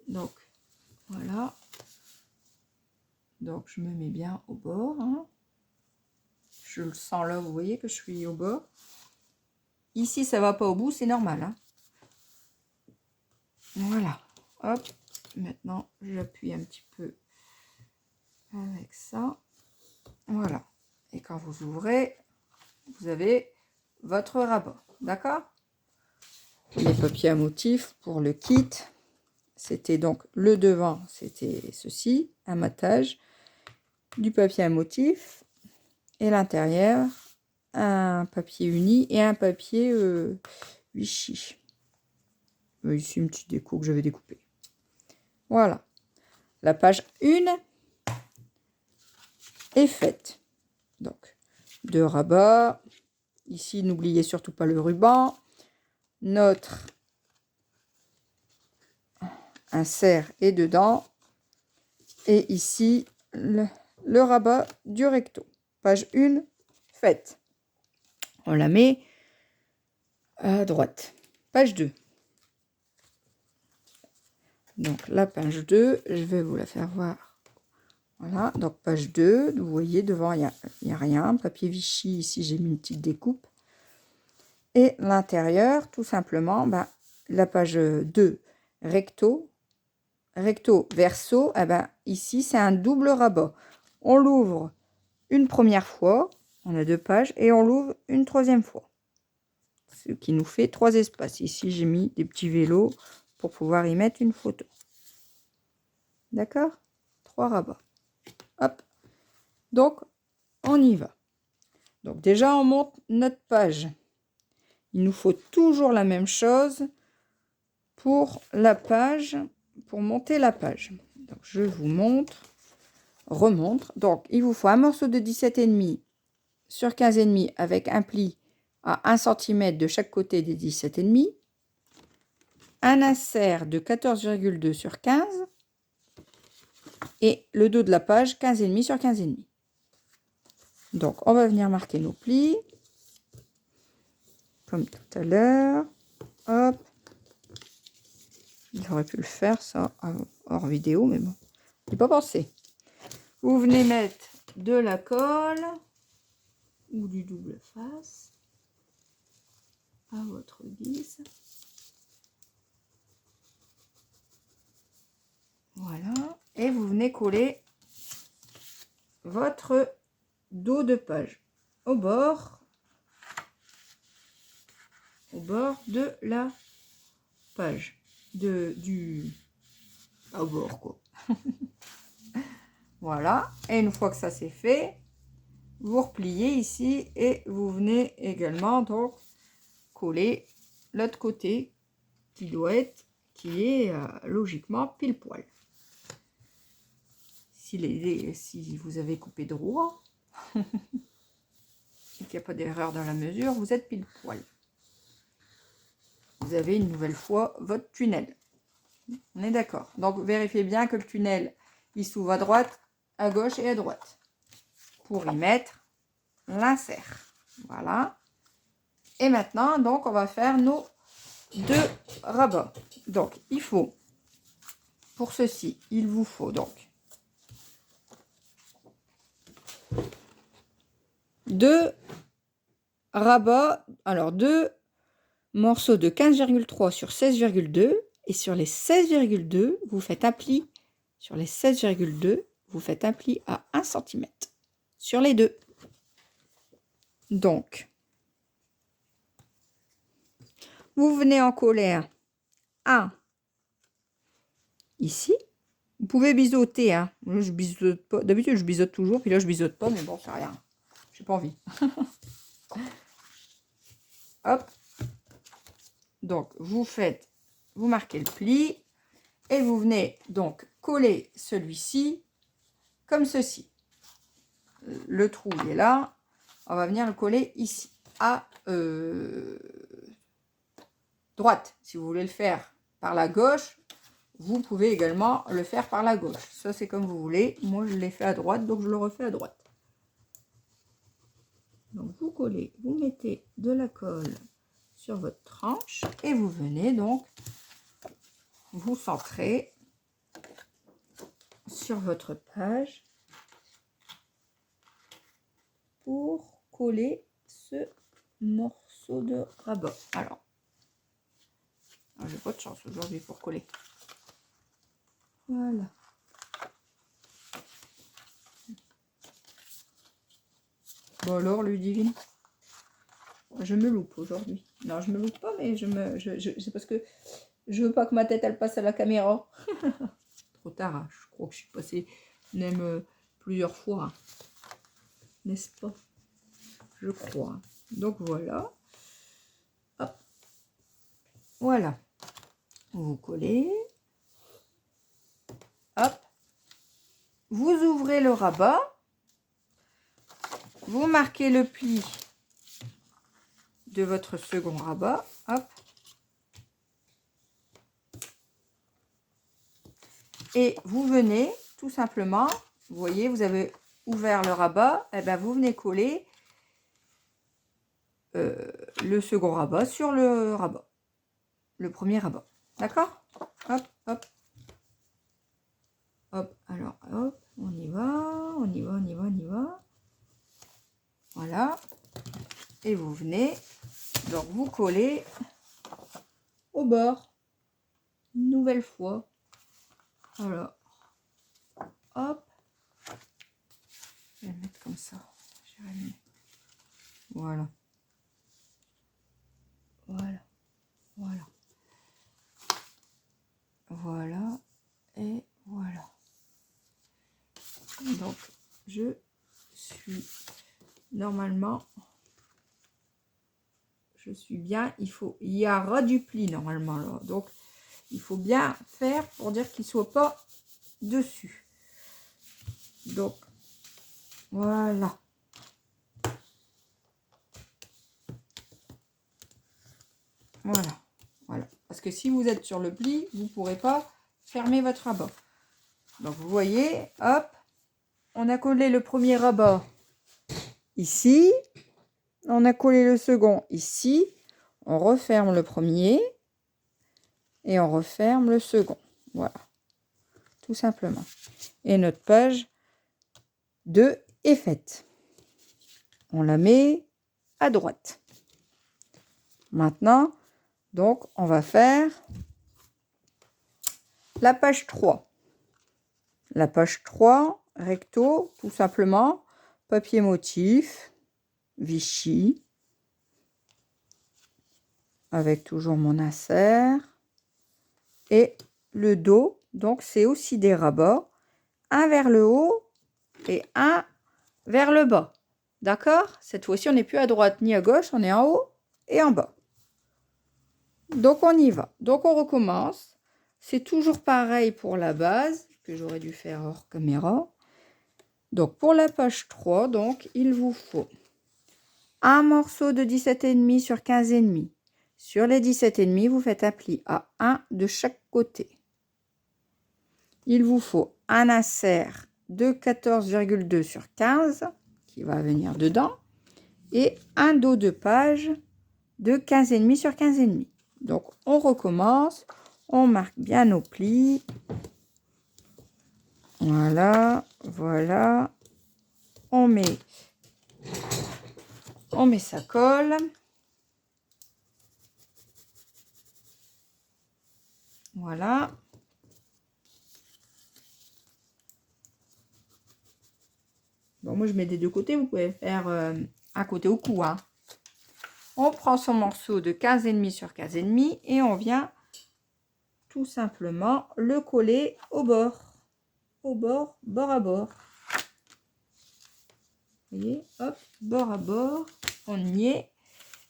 Donc, voilà. Donc, je me mets bien au bord. Hein. Je le sens là, vous voyez que je suis au bord. Ici, ça va pas au bout, c'est normal. Hein. Voilà. Hop. Maintenant, j'appuie un petit peu avec ça. Voilà. Et quand vous ouvrez, vous avez votre rabat. D'accord? Les papiers à motifs pour le kit. C'était donc le devant, c'était ceci, un matage, du papier à motif. Et l'intérieur, un papier uni et un papier Vichy. Ici, une petite déco que j'avais découpée. Voilà. La page 1 est faite. Donc, 2 rabats. Ici, n'oubliez surtout pas le ruban. Notre insert est dedans. Et ici, le rabat du recto. Page 1 faite. On la met à droite. Page 2. Donc la page 2, je vais vous la faire voir. Voilà, donc page 2, vous voyez devant, il n'y a rien. Papier Vichy, ici j'ai mis une petite découpe. Et l'intérieur, tout simplement, la page 2, recto, verso, ici c'est un double rabat. On l'ouvre une première fois, on a 2 pages, et on l'ouvre une troisième fois. Ce qui nous fait 3 espaces. Ici j'ai mis des petits vélos pour pouvoir y mettre une photo. D'accord? 3 rabats. Hop. Donc, on y va. Donc, déjà, on monte notre page. Il nous faut toujours la même chose pour la page, pour monter la page. Donc, je vous montre, remontre. Donc, il vous faut un morceau de 17,5 sur 15,5 avec un pli à 1 cm de chaque côté des 17,5. Un insert de 14,2 sur 15. Et le dos de la page, 15,5 sur 15,5. Donc, on va venir marquer nos plis. Comme tout à l'heure. Hop. J'aurais pu le faire, ça, hors vidéo, mais bon. J'ai pas pensé. Vous venez mettre de la colle ou du double face à votre guise. Voilà. Et vous venez coller votre dos de page au bord de la page. Au bord, quoi. Voilà. Et une fois que ça c'est fait, vous repliez ici et vous venez également donc coller l'autre côté qui est logiquement pile poil. Si vous avez coupé droit et qu'il n'y a pas d'erreur dans la mesure, vous êtes pile poil. Vous avez une nouvelle fois votre tunnel. On est d'accord. Donc vérifiez bien que le tunnel il s'ouvre à droite, à gauche et à droite. pour y mettre l'insert. Voilà. Et maintenant, donc, on va faire nos 2 rabats. Donc, il faut, pour ceci, il vous faut donc 2 rabats, alors 2 morceaux de 15,3 sur 16,2 et sur les 16,2, vous faites un pli. Sur les 16,2, vous faites un pli à 1 cm sur les 2. Donc, vous venez en coller un ici. Vous pouvez biseauter, hein. Moi, je biseaute pas. D'habitude, je biseaute toujours, puis là, je biseaute pas, mais bon, c'est rien. J'ai pas envie. Hop. Donc, vous marquez le pli et vous venez donc coller celui-ci comme ceci. Le trou, il est là. On va venir le coller ici, à droite. Si vous voulez le faire par la gauche, vous pouvez également le faire par la gauche. Ça, c'est comme vous voulez. Moi, je l'ai fait à droite, donc je le refais à droite. Donc, vous collez, vous mettez de la colle sur votre tranche et vous venez donc vous centrer sur votre page pour coller ce morceau de rabat. Alors j'ai pas de chance aujourd'hui pour coller. Voilà. Bon alors, Ludivine, je me loupe aujourd'hui. Non, je me loupe pas, mais c'est parce que je veux pas que ma tête elle passe à la caméra. Trop tard, hein. Je crois que je suis passée même plusieurs fois, hein. N'est-ce pas? Je crois. Donc voilà. Hop. Voilà. Vous collez. Hop. Vous ouvrez le rabat. Vous marquez le pli de votre second rabat. Hop. Et vous venez tout simplement, vous voyez, vous avez ouvert le rabat, et bien vous venez coller le second rabat sur le rabat, le premier rabat. D'accord? Hop, hop. Hop, alors, hop, on y va, on y va, on y va, on y va. Voilà. Et vous venez, donc vous collez au bord, une nouvelle fois. Voilà. Hop. Je vais le mettre comme ça. Voilà. Voilà. Voilà. Voilà. Et voilà. Donc, je suis normalement, je suis bien. Il y a ras du pli normalement là. Donc, il faut bien faire pour dire qu'il ne soit pas dessus. Donc, voilà. Voilà. Voilà. Parce que si vous êtes sur le pli, vous ne pourrez pas fermer votre rabat. Donc, vous voyez, hop, on a collé le premier rabat ici. On a collé le second ici. On referme le premier. Et on referme le second. Voilà. Tout simplement. Et notre page 2 est faite. On la met à droite. Maintenant, donc, on va faire la page 3. La page 3, recto, tout simplement, papier motif, Vichy, avec toujours mon insert. Et le dos, donc c'est aussi des rabats, un vers le haut et un vers le bas. D'accord? Cette fois-ci, on n'est plus à droite ni à gauche, on est en haut et en bas. Donc, on y va. Donc, on recommence. C'est toujours pareil pour la base, que j'aurais dû faire hors caméra. Donc, pour la page 3, donc, il vous faut un morceau de 17,5 sur 15,5. Sur les 17,5, vous faites un pli à 1 de chaque côté. Il vous faut un insert de 14,2 sur 15 qui va venir dedans. Et un dos de page de 15,5 sur 15,5. Donc, on recommence. On marque bien nos plis. Voilà, voilà. On met sa colle. Voilà. Bon, moi, je mets des deux côtés. Vous pouvez faire un côté au cou, hein. On prend son morceau de 15,5 sur 15,5 et on vient tout simplement le coller au bord. Au bord, bord à bord. Vous voyez, hop, bord à bord. On y est.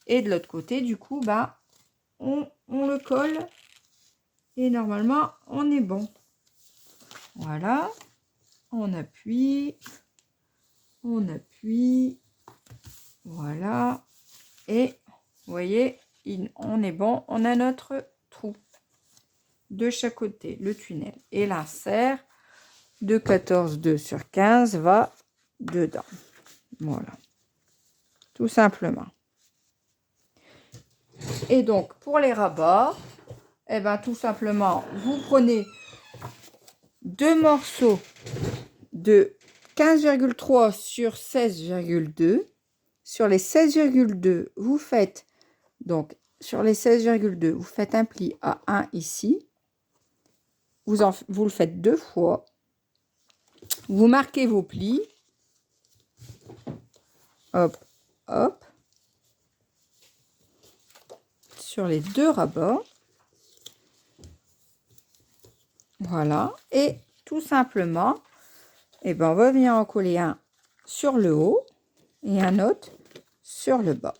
Et de l'autre côté, du coup, bah, on le colle. Et normalement, on est bon. Voilà. On appuie. On appuie. Voilà. Et vous voyez, on est bon. On a notre trou de chaque côté, le tunnel. Et l'insert de 14,2 sur 15 va dedans. Voilà. Tout simplement. Et donc, pour les rabats, eh ben, tout simplement, vous prenez deux morceaux de 15,3 sur 16,2. Sur les 16,2, vous faites, donc, sur les 16,2, vous faites un pli à 1 ici. Vous le faites 2 fois. Vous marquez vos plis. Hop, hop. Sur les deux rabats. Voilà. Et tout simplement, eh ben, on va venir en coller un sur le haut et un autre sur le bas.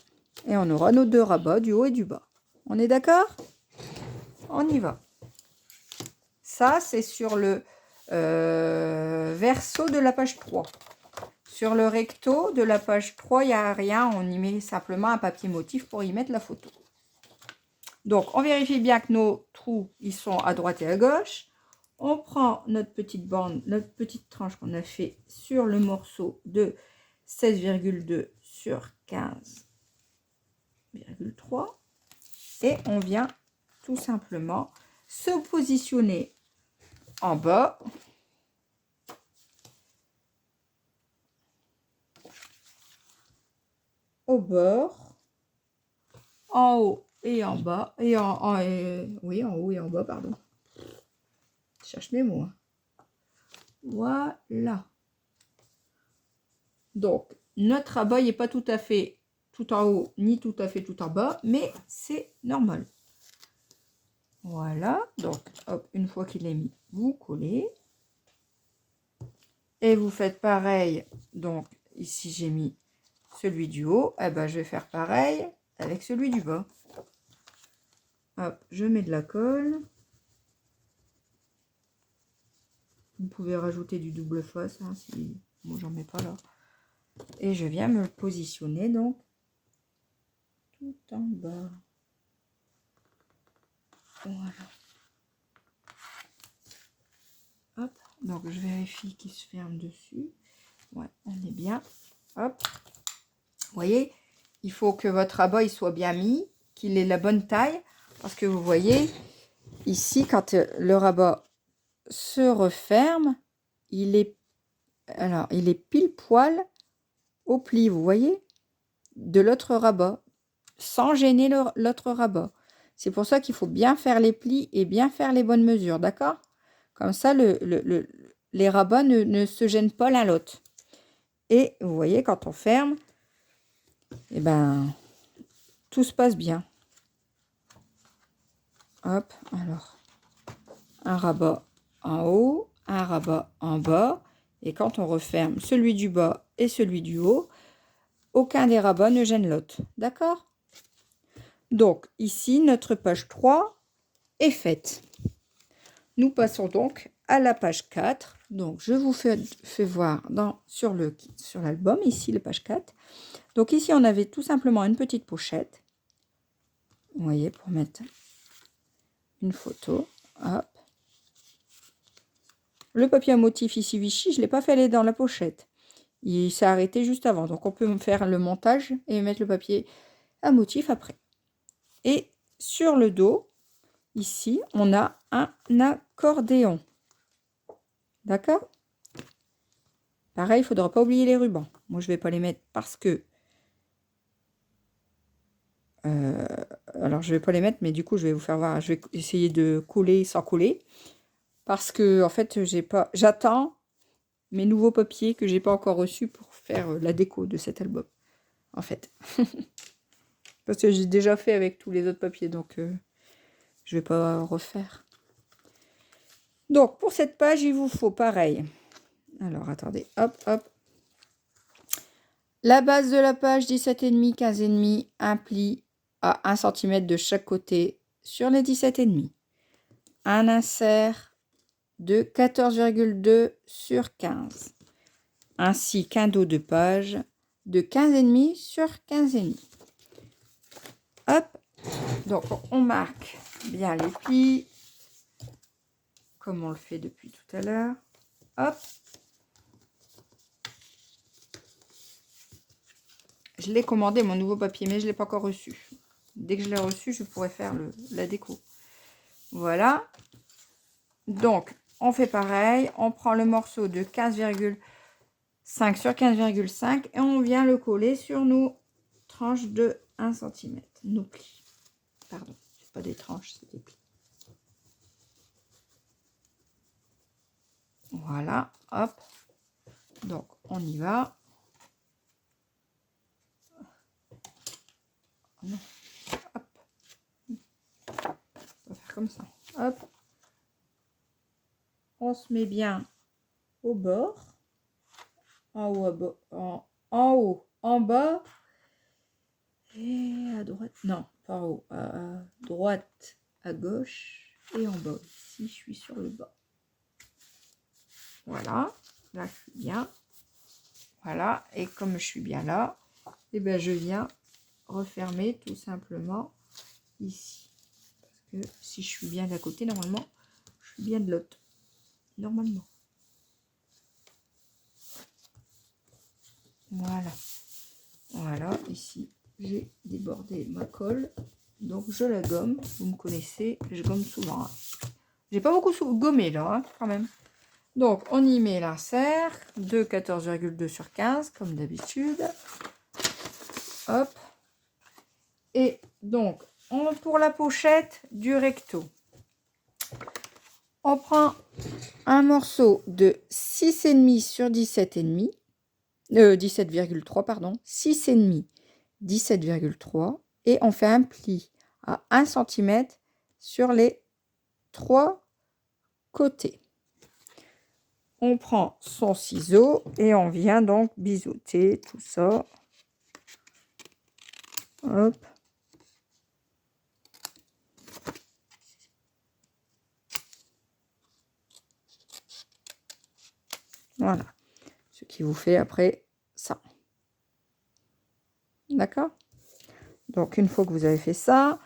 Et on aura nos deux rabats du haut et du bas. On est d'accord? On y va. Ça, c'est sur le verso de la page 3. Sur le recto de la page 3, il n'y a rien. On y met simplement un papier motif pour y mettre la photo. Donc, on vérifie bien que nos trous, ils sont à droite et à gauche. On prend notre petite bande, notre petite tranche qu'on a fait sur le morceau de 16,2 sur 15,3. Et on vient tout simplement se positionner en bas. Au bord. En haut et en bas. Oui, en haut et en bas, pardon. Je cherche mes mots. Voilà. Donc, notre rabat n'est pas tout à fait tout en haut, ni tout à fait tout en bas, mais c'est normal. Voilà. Donc, hop, une fois qu'il est mis, vous collez. Et vous faites pareil. Donc, ici, j'ai mis celui du haut. Eh ben, je vais faire pareil avec celui du bas. Hop, je mets de la colle. Vous pouvez rajouter du double face, hein, si moi j'en mets pas là. Et je viens me positionner donc tout en bas. Voilà. Hop, donc je vérifie qu'il se ferme dessus. Ouais, on est bien. Hop. Vous voyez, il faut que votre rabat il soit bien mis, qu'il ait la bonne taille. Parce que vous voyez, ici, quand le rabat se referme, il est pile poil au pli, vous voyez, de l'autre rabat, sans gêner l'autre rabat. C'est pour ça qu'il faut bien faire les plis et bien faire les bonnes mesures, d'accord? Comme ça, les rabats ne se gênent pas l'un l'autre. Et vous voyez, quand on ferme, eh ben, tout se passe bien. Hop, alors, un rabat en haut, un rabat en bas. Et quand on referme celui du bas et celui du haut, aucun des rabats ne gêne l'autre. D'accord? Donc, ici, notre page 3 est faite. Nous passons donc à la page 4. Donc, je vous fais voir sur l'album, ici, la page 4. Donc, ici, on avait tout simplement une petite pochette. Vous voyez, pour mettre une photo. Hop. Le papier à motif ici Vichy, je ne l'ai pas fait aller dans la pochette. Il s'est arrêté juste avant. Donc, on peut faire le montage et mettre le papier à motif après. Et sur le dos, ici, on a un accordéon. D'accord? Pareil, il ne faudra pas oublier les rubans. Moi, je ne vais pas les mettre parce que... alors, je ne vais pas les mettre, mais du coup, je vais vous faire voir. Je vais essayer de coller sans coller. Parce que, en fait, j'attends mes nouveaux papiers que j'ai pas encore reçus pour faire la déco de cet album. En fait. Parce que j'ai déjà fait avec tous les autres papiers, donc je vais pas refaire. Donc, pour cette page, il vous faut pareil. Alors, attendez. Hop, hop. La base de la page, 17,5, 15,5, un pli à 1 cm de chaque côté sur les 17,5. Un insert de 14,2 sur 15. Ainsi qu'un dos de page de 15,5 sur 15,5. Hop. Donc, on marque bien les plis, comme on le fait depuis tout à l'heure. Hop. Je l'ai commandé, mon nouveau papier, mais je ne l'ai pas encore reçu. Dès que je l'ai reçu, je pourrai faire la déco. Voilà. Donc, on fait pareil. On prend le morceau de 15,5 sur 15,5 et on vient le coller sur nos tranches de 1 cm. Nos plis. Pardon, c'est pas des tranches, c'est des plis. Voilà, hop. Donc, on y va. Non. Hop. On va faire comme ça. Hop. On se met bien au bord. En haut, en haut, en bas. Et à droite. Non, pas en haut. À droite, à gauche et en bas. Ici, je suis sur le bas. Voilà. Là, je suis bien. Voilà. Et comme je suis bien là, et ben, je viens refermer tout simplement ici. Parce que si je suis bien d'à côté, normalement, je suis bien de l'autre. Normalement. Voilà. Voilà. Ici, j'ai débordé ma colle. Donc, je la gomme. Vous me connaissez, je gomme souvent. Hein. J'ai pas beaucoup gommé là, hein, quand même. Donc, on y met l'insert de 14,2 sur 15, comme d'habitude. Hop. Et donc, pour la pochette du recto, on prend un morceau de 6,5 sur 17,5. 17,3, pardon. 6,5, 17,3. Et on fait un pli à 1 cm sur les 3 côtés. On prend son ciseau et on vient donc biseauter tout ça. Hop. Voilà. Ce qui vous fait après ça. D'accord? Donc, une fois que vous avez fait ça,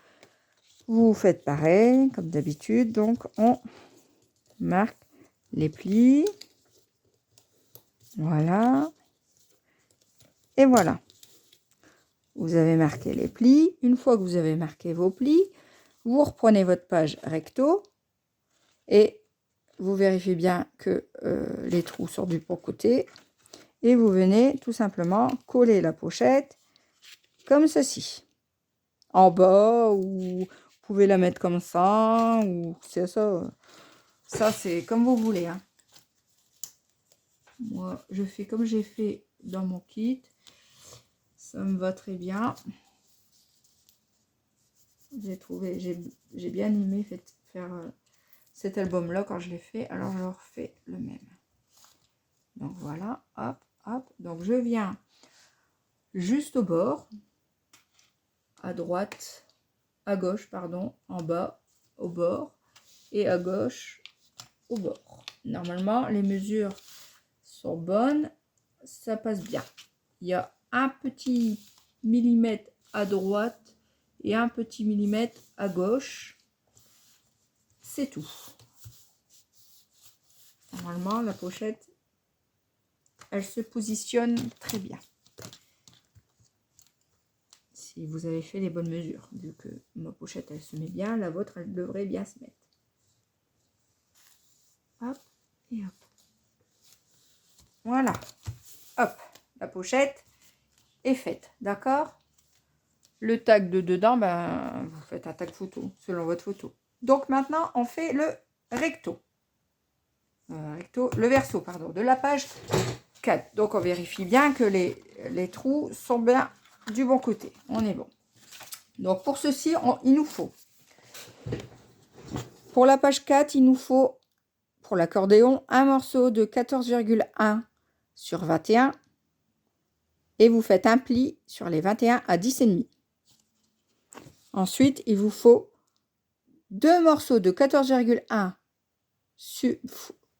vous faites pareil, comme d'habitude. Donc, on marque les plis. Voilà. Et voilà. Vous avez marqué les plis. Une fois que vous avez marqué vos plis, vous reprenez votre page recto et vous vérifiez bien que les trous sortent du bon côté. Et vous venez tout simplement coller la pochette comme ceci. En bas, ou vous pouvez la mettre comme ça, ou c'est ça. Ça, c'est comme vous voulez. Hein. Moi, je fais comme j'ai fait dans mon kit. Ça me va très bien. J'ai trouvé, j'ai bien aimé faire cet album-là quand je l'ai fait. Alors, je refais le même. Donc, voilà. Hop, hop. Donc, je viens juste au bord. À droite, à gauche, pardon. En bas, au bord. Et à gauche, au bord. Normalement, les mesures sont bonnes. Ça passe bien. Il y a un petit millimètre à droite et un petit millimètre à gauche. C'est tout. Normalement, la pochette, elle se positionne très bien. Si vous avez fait les bonnes mesures, vu que ma pochette elle se met bien, la vôtre elle devrait bien se mettre. Hop et hop. Voilà. Hop, la pochette est faite, d'accord? Le tag de dedans, ben, vous faites un tag photo, selon votre photo. Donc maintenant, on fait le recto. Le verso, pardon, de la page 4. Donc on vérifie bien que les trous sont bien du bon côté. On est bon. Donc pour ceci, il nous faut, pour la page 4, il nous faut, pour l'accordéon, un morceau de 14,1 sur 21. Et vous faites un pli sur les 21 à 10,5. Ensuite, il vous faut deux morceaux de 14,1 sur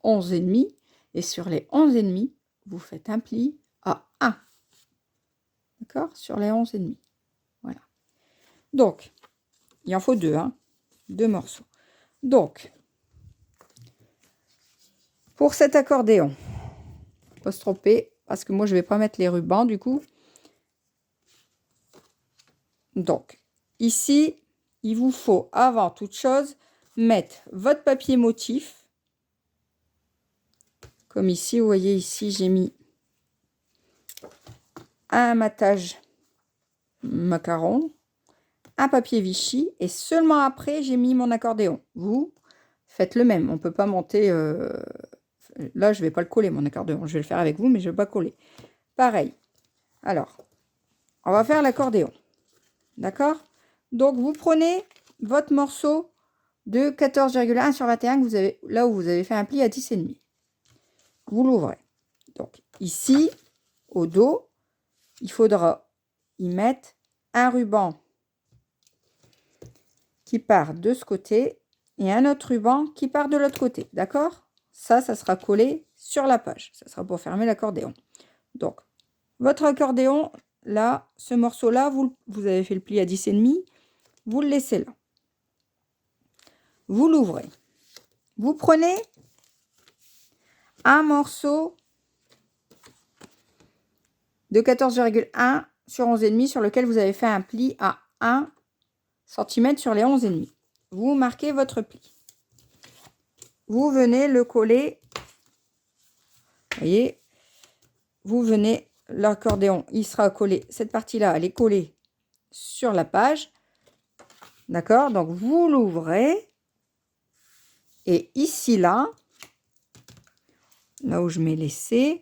11,5. Et sur les 11,5, vous faites un pli à 1. D'accord? Sur les 11,5. Voilà. Donc, il en faut deux, hein, deux morceaux. Donc, pour cet accordéon, faut pas se tromper, parce que moi, je ne vais pas mettre les rubans, du coup. Donc, ici, il vous faut, avant toute chose, mettre votre papier motif. Comme ici, vous voyez, ici, j'ai mis un matage macaron, un papier Vichy, et seulement après, j'ai mis mon accordéon. Vous faites le même. On ne peut pas monter... Là, je ne vais pas le coller, mon accordéon. Je vais le faire avec vous, mais je ne vais pas coller. Pareil. Alors, on va faire l'accordéon. D'accord? Donc, vous prenez votre morceau de 14,1 sur 21, que vous avez, là où vous avez fait un pli à 10,5. Vous l'ouvrez. Donc, ici, au dos, il faudra y mettre un ruban qui part de ce côté et un autre ruban qui part de l'autre côté. D'accord? Ça sera collé sur la page. Ça sera pour fermer l'accordéon. Donc, votre accordéon, là, ce morceau-là, vous avez fait le pli à 10,5, vous le laissez là. Vous l'ouvrez. Vous prenez un morceau de 14,1 sur 11,5 sur lequel vous avez fait un pli à 1 cm sur les 11,5. Vous marquez votre pli. Vous venez le coller. Vous voyez, vous venez, l'accordéon, il sera collé, cette partie-là, elle est collée sur la page. D'accord? Donc, vous l'ouvrez. Et ici, là où je mets l'essai,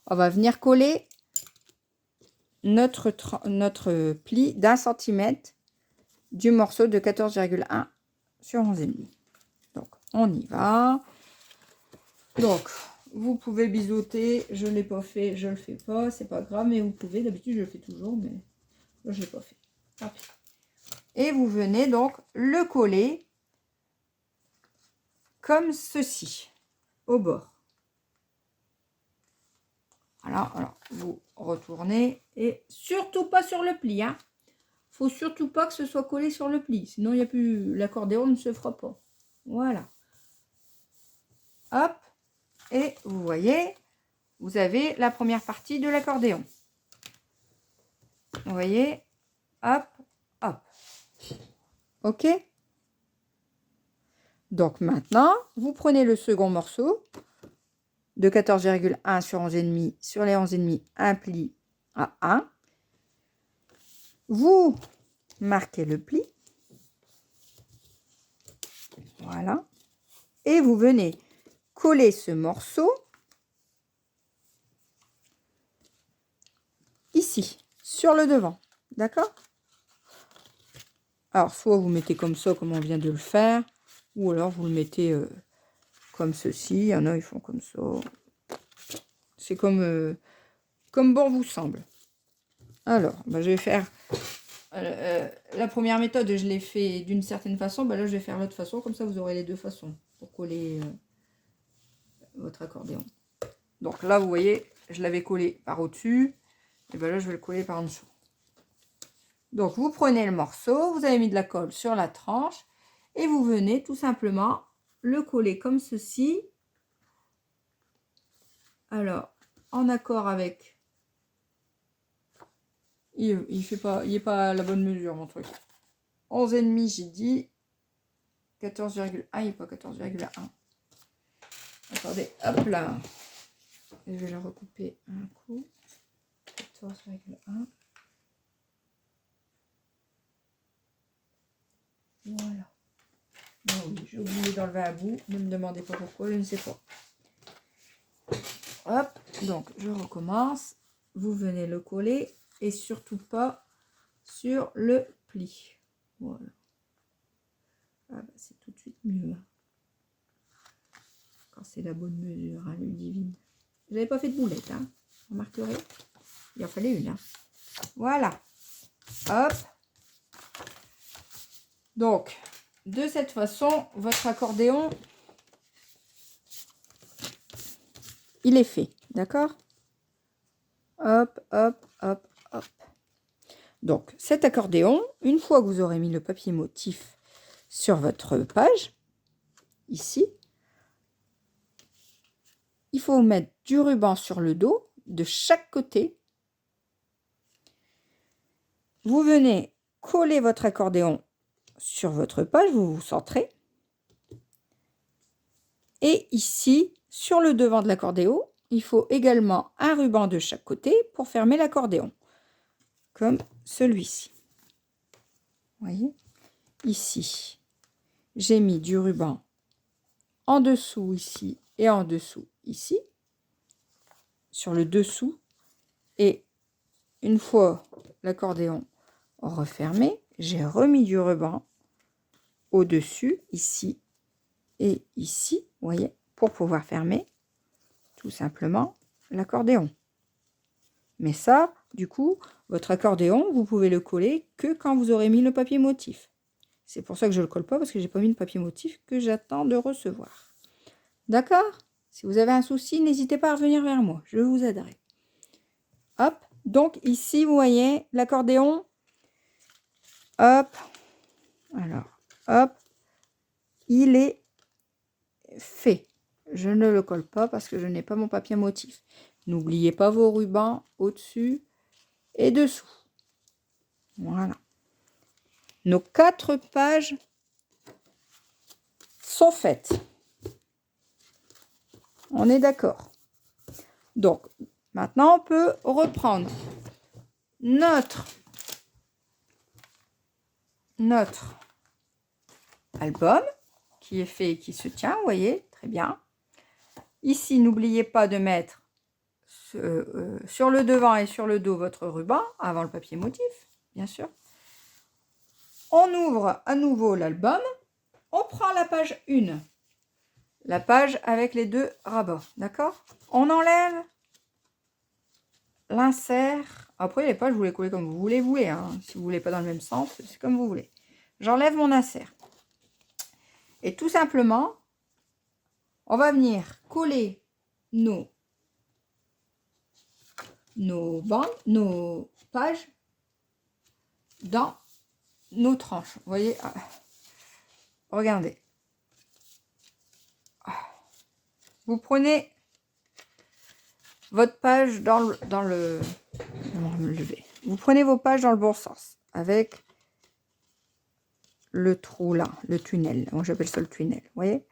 on va venir coller notre pli d'1 cm du morceau de 14,1 sur 11,5. Donc, on y va. Donc, vous pouvez biseauter. Je ne l'ai pas fait, je ne le fais pas. C'est pas grave, mais vous pouvez. D'habitude, je le fais toujours, mais là, je ne l'ai pas fait. Hop. Et vous venez donc le coller comme ceci, au bord. Voilà, alors vous retournez et surtout pas sur le pli, hein. Faut surtout pas que ce soit collé sur le pli, sinon il n'y a plus, l'accordéon ne se fera pas. Voilà. Hop, et vous voyez, vous avez la première partie de l'accordéon. Vous voyez, hop, hop. Ok. Donc maintenant, vous prenez le second morceau de 14,1 sur 11,5 sur les 11,5, un pli à 1. Vous marquez le pli. Voilà. Et vous venez coller ce morceau ici, sur le devant. D'accord? Alors, soit vous mettez comme ça, comme on vient de le faire, ou alors vous le mettez comme ceci. Il y en a, ils font comme ça. C'est comme bon vous semble. Alors, bah, je vais faire... la première méthode, je l'ai fait d'une certaine façon. Bah, là, je vais faire l'autre façon. Comme ça, vous aurez les deux façons pour coller votre accordéon. Donc là, vous voyez, je l'avais collé par au-dessus. Et bien là, je vais le coller par en dessous. Donc, vous prenez le morceau, vous avez mis de la colle sur la tranche. Et vous venez tout simplement le coller comme ceci. Alors, en accord avec... Il est pas à la bonne mesure, mon truc. 11,5, j'ai dit. 14,1, il n'est pas 14,1. Attendez, hop là. Je vais le recouper un coup. 14,1. Voilà. Oh oui, j'ai oublié d'enlever un bout. Ne me demandez pas pourquoi, je ne sais pas. Hop, donc je recommence. Vous venez le coller et surtout pas sur le pli. Voilà. Ah bah c'est tout de suite mieux. Quand c'est la bonne mesure, hein, Ludivine. Je n'avais pas fait de boulette, hein. Vous remarquerez. Il en fallait une. Hein. Voilà. Hop. Donc, de cette façon, votre accordéon, il est fait. D'accord? Hop, hop, hop, hop. Donc, cet accordéon, une fois que vous aurez mis le papier motif sur votre page, ici, il faut mettre du ruban sur le dos de chaque côté. Vous venez coller votre accordéon sur votre page, vous vous centrez. Et ici, sur le devant de l'accordéon, il faut également un ruban de chaque côté pour fermer l'accordéon, comme celui-ci. Vous voyez? Ici, j'ai mis du ruban en dessous ici et en dessous ici, sur le dessous. Et une fois l'accordéon refermé, j'ai remis du ruban au-dessus, ici et ici, vous voyez, pour pouvoir fermer tout simplement l'accordéon. Mais ça, du coup, votre accordéon, vous pouvez le coller que quand vous aurez mis le papier motif. C'est pour ça que je ne le colle pas, parce que j'ai pas mis le papier motif que j'attends de recevoir. D'accord? Si vous avez un souci, n'hésitez pas à revenir vers moi, je vous aiderai. Hop, donc ici, vous voyez, l'accordéon, hop, alors, hop, il est fait. Je ne le colle pas parce que je n'ai pas mon papier motif. N'oubliez pas vos rubans au-dessus et dessous. Voilà. Nos 4 pages sont faites. On est d'accord. Donc, maintenant, on peut reprendre notre album qui est fait et qui se tient, vous voyez, très bien. Ici, n'oubliez pas de mettre sur le devant et sur le dos votre ruban avant le papier motif, bien sûr. On ouvre à nouveau l'album. On prend la page 1. La page avec les 2 rabats, d'accord? On enlève l'insert. Après, les pages, vous les collez comme vous voulez, hein. Si vous voulez pas dans le même sens, c'est comme vous voulez. J'enlève mon insert. Et tout simplement, on va venir coller nos bandes, nos pages dans nos tranches. Vous voyez, regardez. Vous prenez votre page dans le vous prenez vos pages dans le bon sens avec le trou là, le tunnel. Moi j'appelle ça le tunnel, vous voyez.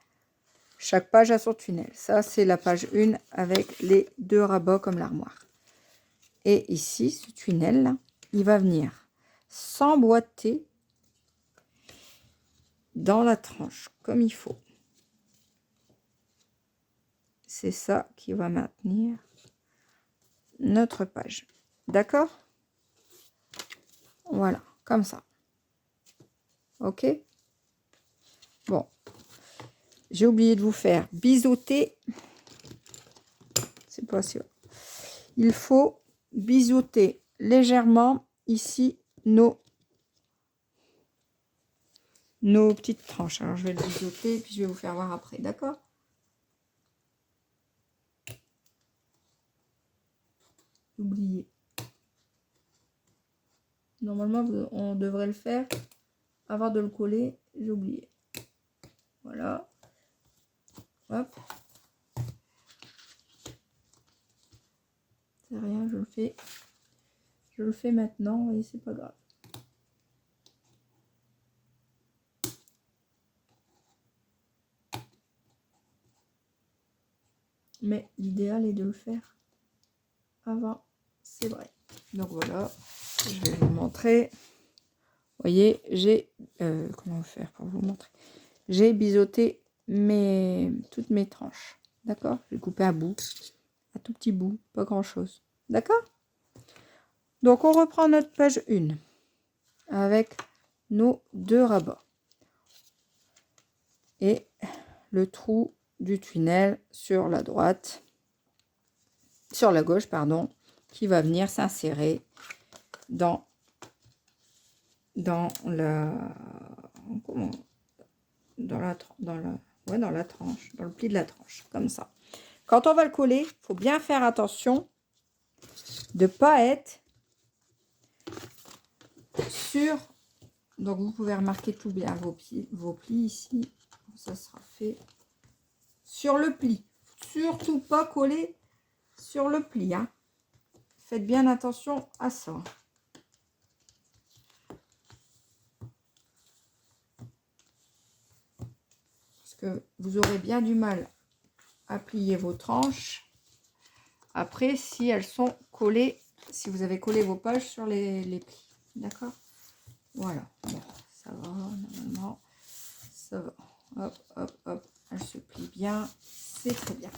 Chaque page a son tunnel. Ça c'est la page 1 avec les 2 rabats comme l'armoire. Et ici, ce tunnel là, il va venir s'emboîter dans la tranche comme il faut. C'est ça qui va maintenir notre page. D'accord? Voilà, comme ça. Ok? Bon. J'ai oublié de vous faire biseauter. C'est pas sûr. Il faut biseauter légèrement ici nos petites tranches. Alors, je vais le biseauter, puis je vais vous faire voir après. D'accord? Oubliez. Normalement, on devrait le faire avant de le coller. J'ai oublié. Voilà. Hop. c'est rien, je le fais maintenant et c'est pas grave. Mais l'idéal est de le faire avant, c'est vrai. Donc voilà, je vais vous montrer. Vous voyez, j'ai comment faire pour vous montrer? J'ai biseauté toutes mes tranches. D'accord? Je vais couper à bout, à tout petit bout, pas grand chose. D'accord? Donc on reprend notre page 1 avec nos 2 rabats et le trou du tunnel sur la droite, sur la gauche, pardon, qui va venir s'insérer dans la tranche, dans le pli de la tranche, comme ça. Quand on va le coller, il faut bien faire attention de ne pas être sur. Donc vous pouvez remarquer tout bien vos plis ici, ça sera fait sur le pli. Surtout pas coller sur le pli, hein. Faites bien attention à ça. Parce que vous aurez bien du mal à plier vos tranches après si elles sont collées, si vous avez collé vos pages sur les plis. D'accord? Voilà. Bon, ça va, normalement. Ça va. Hop, hop, hop. Elle se plie bien. C'est très bien.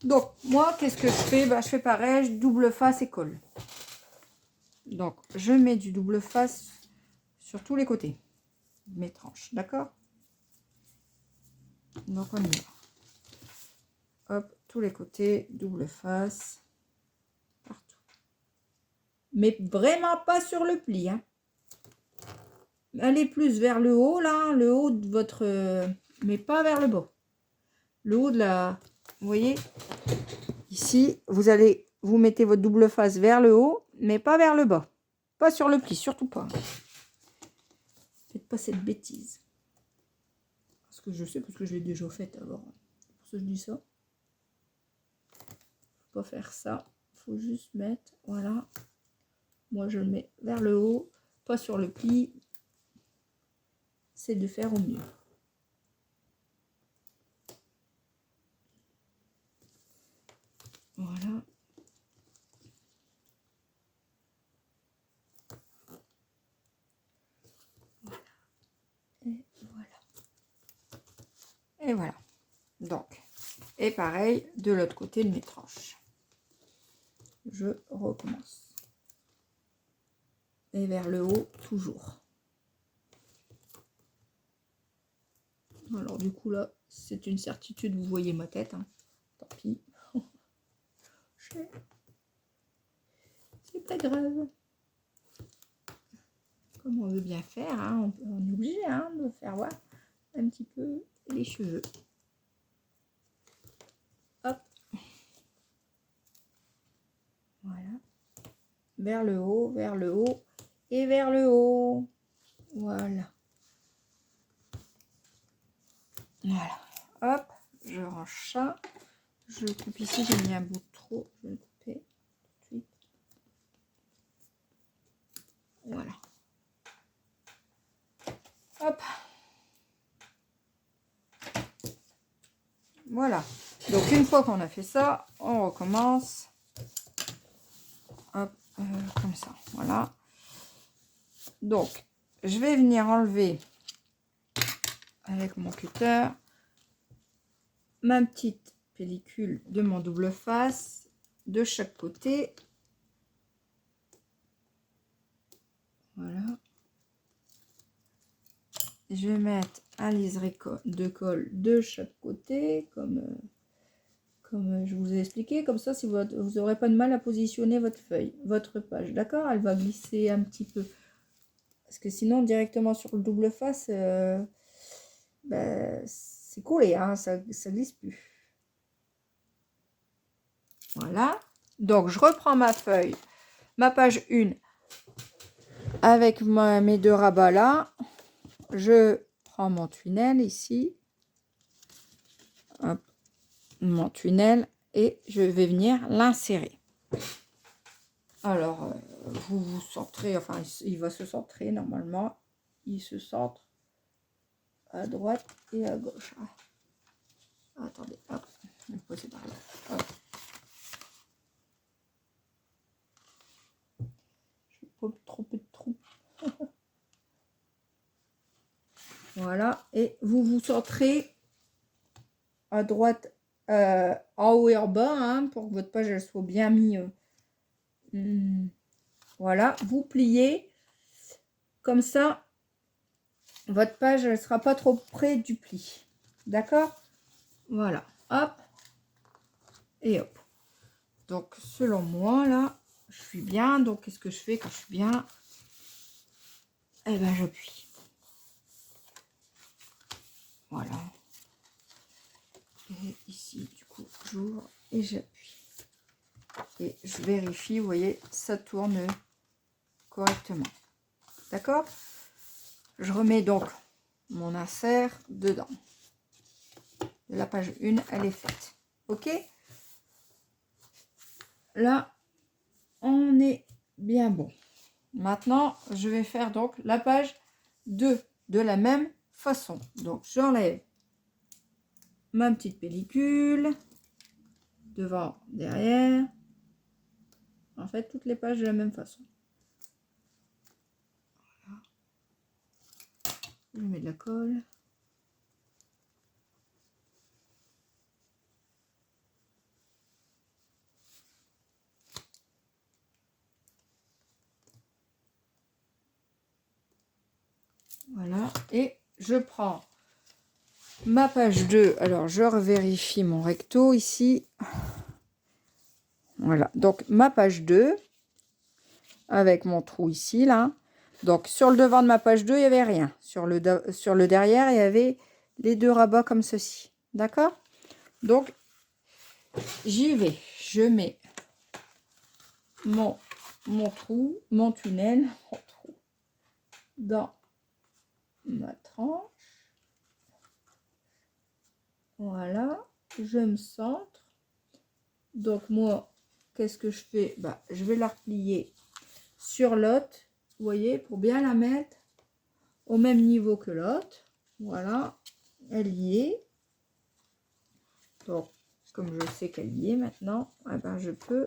Donc, moi, qu'est-ce que je fais? Je fais pareil, je double face et colle. Donc, je mets du double face sur tous les côtés de mes tranches. D'accord? Donc, on y va. Hop, tous les côtés, double face. Partout. Mais vraiment pas sur le pli, hein. Allez plus vers le haut, là, le haut de votre... mais pas vers le bas. Le haut de la... Vous voyez? Ici, vous mettez votre double face vers le haut, mais pas vers le bas. Pas sur le pli, surtout pas. Faites pas cette bêtise. Parce que je sais, parce que je l'ai déjà faite alors. C'est pour ça que je dis ça. Faut pas faire ça. Faut juste mettre, voilà. Moi, je le mets vers le haut, pas sur le pli. C'est de faire au mieux. Voilà. Et voilà. Et voilà. Donc, et pareil de l'autre côté de mes tranches. Je recommence. Et vers le haut, toujours. Alors du coup là, c'est une certitude, vous voyez ma tête. Hein. Tant pis. C'est pas grave. Comme on veut bien faire, hein, on est obligé hein, de faire voir un petit peu les cheveux. Hop. Voilà. Vers le haut et vers le haut. Voilà. Voilà. Hop, je range ça. Je coupe ici, j'ai mis un bout de trop. Je vais le couper tout de suite. Voilà. Hop. Voilà. Donc une fois qu'on a fait ça, on recommence. Hop, comme ça. Voilà. Donc, je vais venir enlever avec mon cutter ma petite pellicule de mon double face de chaque côté. Voilà. Je vais mettre un liseré de colle de chaque côté, comme je vous ai expliqué. Comme ça, si vous n'aurez pas de mal à positionner votre feuille, votre page. D'accord? Elle va glisser un petit peu. Parce que sinon, directement sur le double face, c'est collé, hein, ça glisse plus. Voilà. Donc, je reprends ma feuille, ma page 1, avec mes 2 rabats là. Je prends mon tunnel ici. Hop, mon tunnel. Et je vais venir l'insérer. Alors, vous vous centrez, enfin, il va se centrer normalement. Il se centre à droite et à gauche. Ah, attendez, hop, je vais me poser par là. Hop. Je vais pas me tromper de trou. Voilà, et vous vous centrez à droite, en haut et en bas, hein, pour que votre page elle soit bien mise. Voilà, vous pliez comme ça, votre page ne sera pas trop près du pli. D'accord? Voilà, hop, et hop. Donc, selon moi, là, je suis bien. Donc, qu'est-ce que je fais quand je suis bien? Eh ben, j'appuie. Voilà. Et ici, du coup, j'ouvre et j'appuie. Et je vérifie, vous voyez, ça tourne correctement. D'accord? Je remets donc mon insert dedans. La page 1, elle est faite. Ok? Là, on est bien bon. Maintenant, je vais faire donc la page 2 de la même façon. Donc, j'enlève ma petite pellicule, devant, derrière. En fait, toutes les pages de la même façon. Voilà. Je mets de la colle. Voilà, et je prends ma page 2. Alors, je revérifie mon recto ici. Voilà, donc ma page 2, avec mon trou ici, là. Donc, sur le devant de ma page 2, il n'y avait rien. Sur le derrière, il y avait les deux rabats comme ceci. D'accord? Donc, j'y vais. Je mets mon trou, mon tunnel, mon trou dans ma tranche. Voilà, je me centre. Donc moi, qu'est-ce que je fais? Bah, je vais la replier sur l'autre, vous voyez, pour bien la mettre au même niveau que l'autre. Voilà, elle y est. Donc, comme je sais qu'elle y est maintenant, eh ben, je peux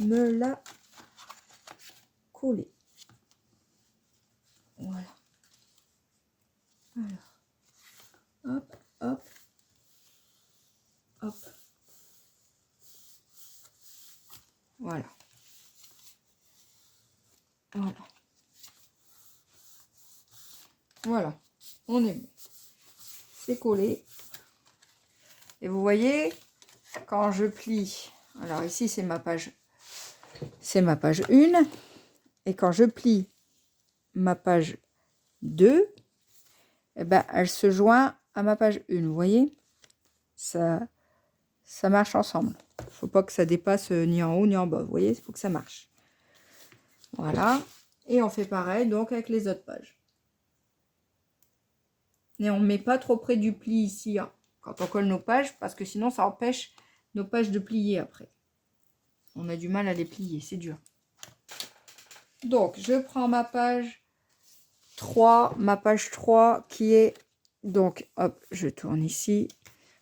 me la coller. Voilà. Alors, hop, hop, hop. Voilà. Voilà. Voilà. On est bon. C'est collé. Et vous voyez, quand je plie, alors ici c'est ma page 1. Et quand je plie ma page 2, eh ben, elle se joint à ma page 1. Vous voyez, ça marche ensemble. Il ne faut pas que ça dépasse ni en haut ni en bas. Vous voyez, il faut que ça marche. Voilà. Et on fait pareil donc avec les autres pages. Et on ne met pas trop près du pli ici, hein, quand on colle nos pages, parce que sinon ça empêche nos pages de plier après. On a du mal à les plier, c'est dur. Donc, je prends ma page 3, qui est, donc, hop, je tourne ici.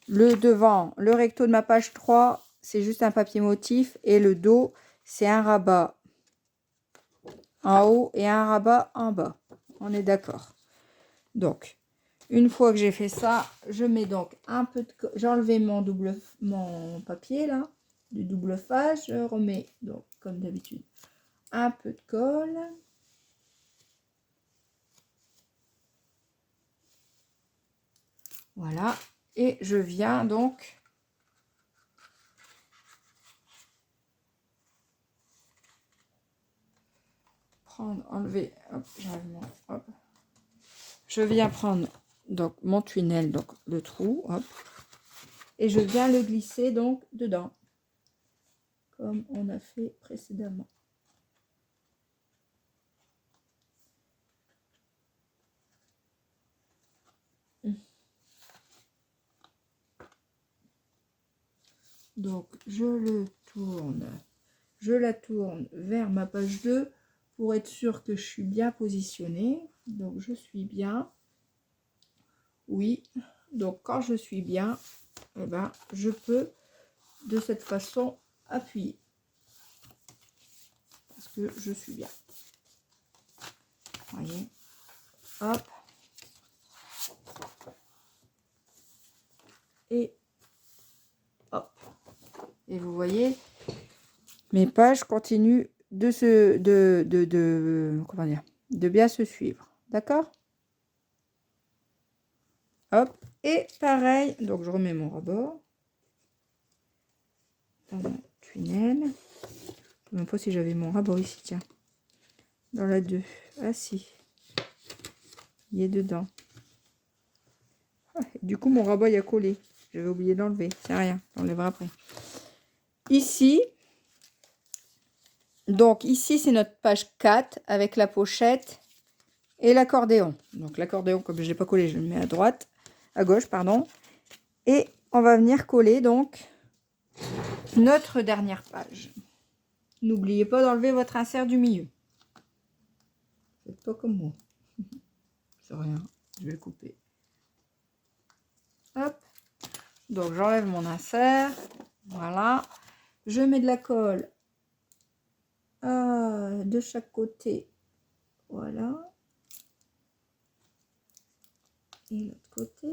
Le devant, le recto de ma page 3, c'est juste un papier motif, et le dos, c'est un rabat en haut et un rabat en bas. On est d'accord. Donc, une fois que j'ai fait ça, je mets donc un peu de colle. J'ai enlevé mon papier là, du double face. Je remets donc, comme d'habitude, un peu de colle. Voilà. Et je viens donc enlever, hop, hop. Je viens prendre donc mon tunnel, donc le trou, hop, et je viens le glisser donc dedans, comme on a fait précédemment. Donc, je la tourne vers ma page 2 pour être sûr que je suis bien positionnée. Donc, je suis bien. Oui. Donc, quand je suis bien, eh ben, je peux de cette façon appuyer. Parce que je suis bien. Voyez. Hop. Et hop. Et vous voyez, mes pages continuent comment dire, de bien se suivre. D'accord? Hop. Et pareil, donc je remets mon rebord dans mon tunnel. Je ne sais même pas si j'avais mon rebord ici, tiens. Dans la 2. Ah si. Il est dedans. Ah, du coup, mon rabat il a collé. J'avais oublié d'enlever. C'est rien, on l'enlèvera après. Ici, donc ici, c'est notre page 4 avec la pochette et l'accordéon. Donc l'accordéon, comme je ne l'ai pas collé, je le mets à droite, à gauche, pardon. Et on va venir coller donc notre dernière page. N'oubliez pas d'enlever votre insert du milieu. Faites pas comme moi. C'est rien, je vais le couper. Hop. Donc j'enlève mon insert. Voilà. Je mets de la colle de chaque côté. Voilà. Et l'autre côté.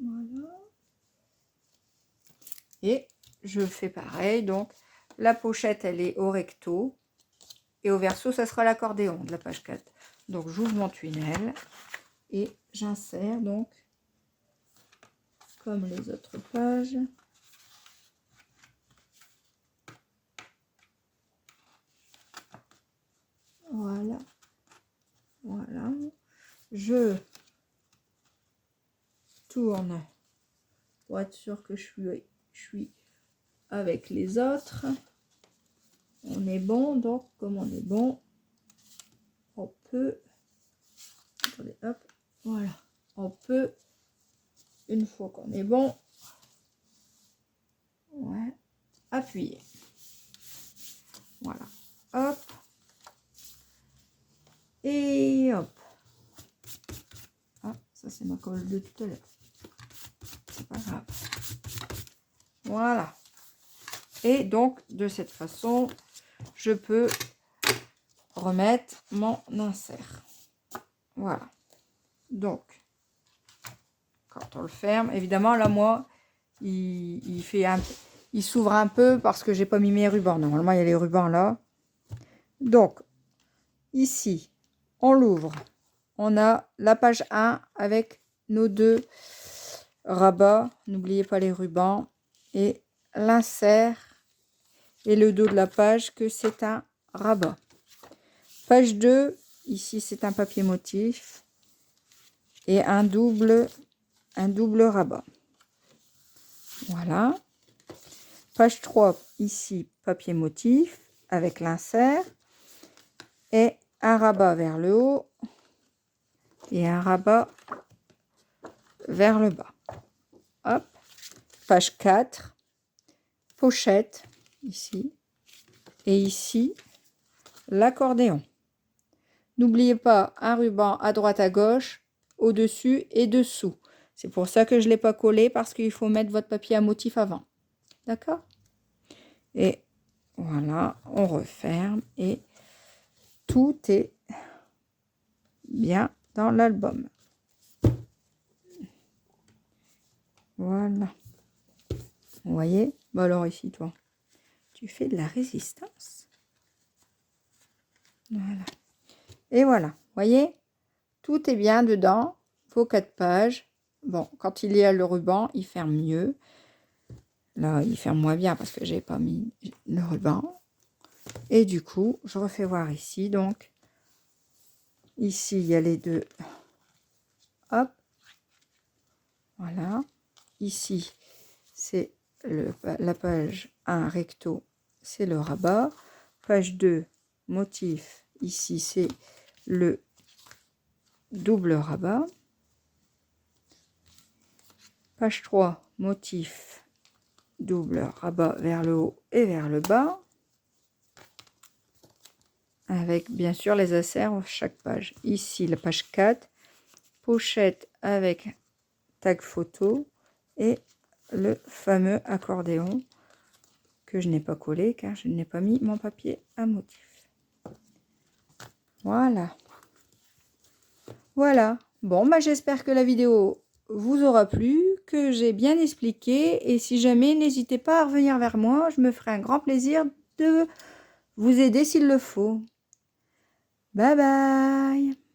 Voilà. Et je fais pareil. Donc la pochette, elle est au recto. Et au verso, ça sera l'accordéon de la page 4. Donc j'ouvre mon tunnel. Et j'insère donc comme les autres pages. Voilà. Voilà. Je tourne pour être sûr que je suis avec les autres. On est bon, donc comme on est bon, on peut, attendez, hop, voilà, on peut, une fois qu'on est bon, ouais, appuyer. Voilà, hop, et hop. Ah, ça c'est ma colle de tout à l'heure. C'est pas grave. Voilà. Et donc, de cette façon, je peux remettre mon insert. Voilà. Donc, quand on le ferme, évidemment, là, moi, il s'ouvre un peu parce que j'ai pas mis mes rubans. Normalement, il y a les rubans là. Donc, ici, on l'ouvre. On a la page 1 avec nos 2 rabats. N'oubliez pas les rubans. Et l'insert et le dos de la page que c'est un rabat. Page 2, ici, c'est un papier motif. Et un double rabat. Voilà. Page 3, ici, papier motif avec l'insert et un rabat vers le haut et un rabat vers le bas. Hop. Page 4, pochette, ici, et ici, l'accordéon. N'oubliez pas un ruban à droite à gauche, au-dessus et dessous. C'est pour ça que je ne l'ai pas collé, parce qu'il faut mettre votre papier à motif avant. D'accord? Et voilà, on referme et tout est bien dans l'album. Voilà. Vous voyez? Bon alors ici, toi, tu fais de la résistance. Voilà. Et voilà. Vous voyez? Tout est bien dedans. Vos 4 pages. Bon, quand il y a le ruban, il ferme mieux. Là, il ferme moins bien parce que j'ai pas mis le ruban. Et du coup, je refais voir ici. Donc, ici, il y a les 2. Hop. Voilà. Ici, c'est la page 1 recto, c'est le rabat. Page 2, motif. Ici, c'est le double rabat. Page 3, motif double rabat vers le haut et vers le bas. Avec bien sûr les inserts sur chaque page. Ici, la page 4, pochette avec tag photo et le fameux accordéon que je n'ai pas collé car je n'ai pas mis mon papier à motif. Voilà. Voilà. Bon, bah, j'espère que la vidéo vous aura plu, que j'ai bien expliqué. Et si jamais, n'hésitez pas à revenir vers moi. Je me ferai un grand plaisir de vous aider s'il le faut. Bye bye.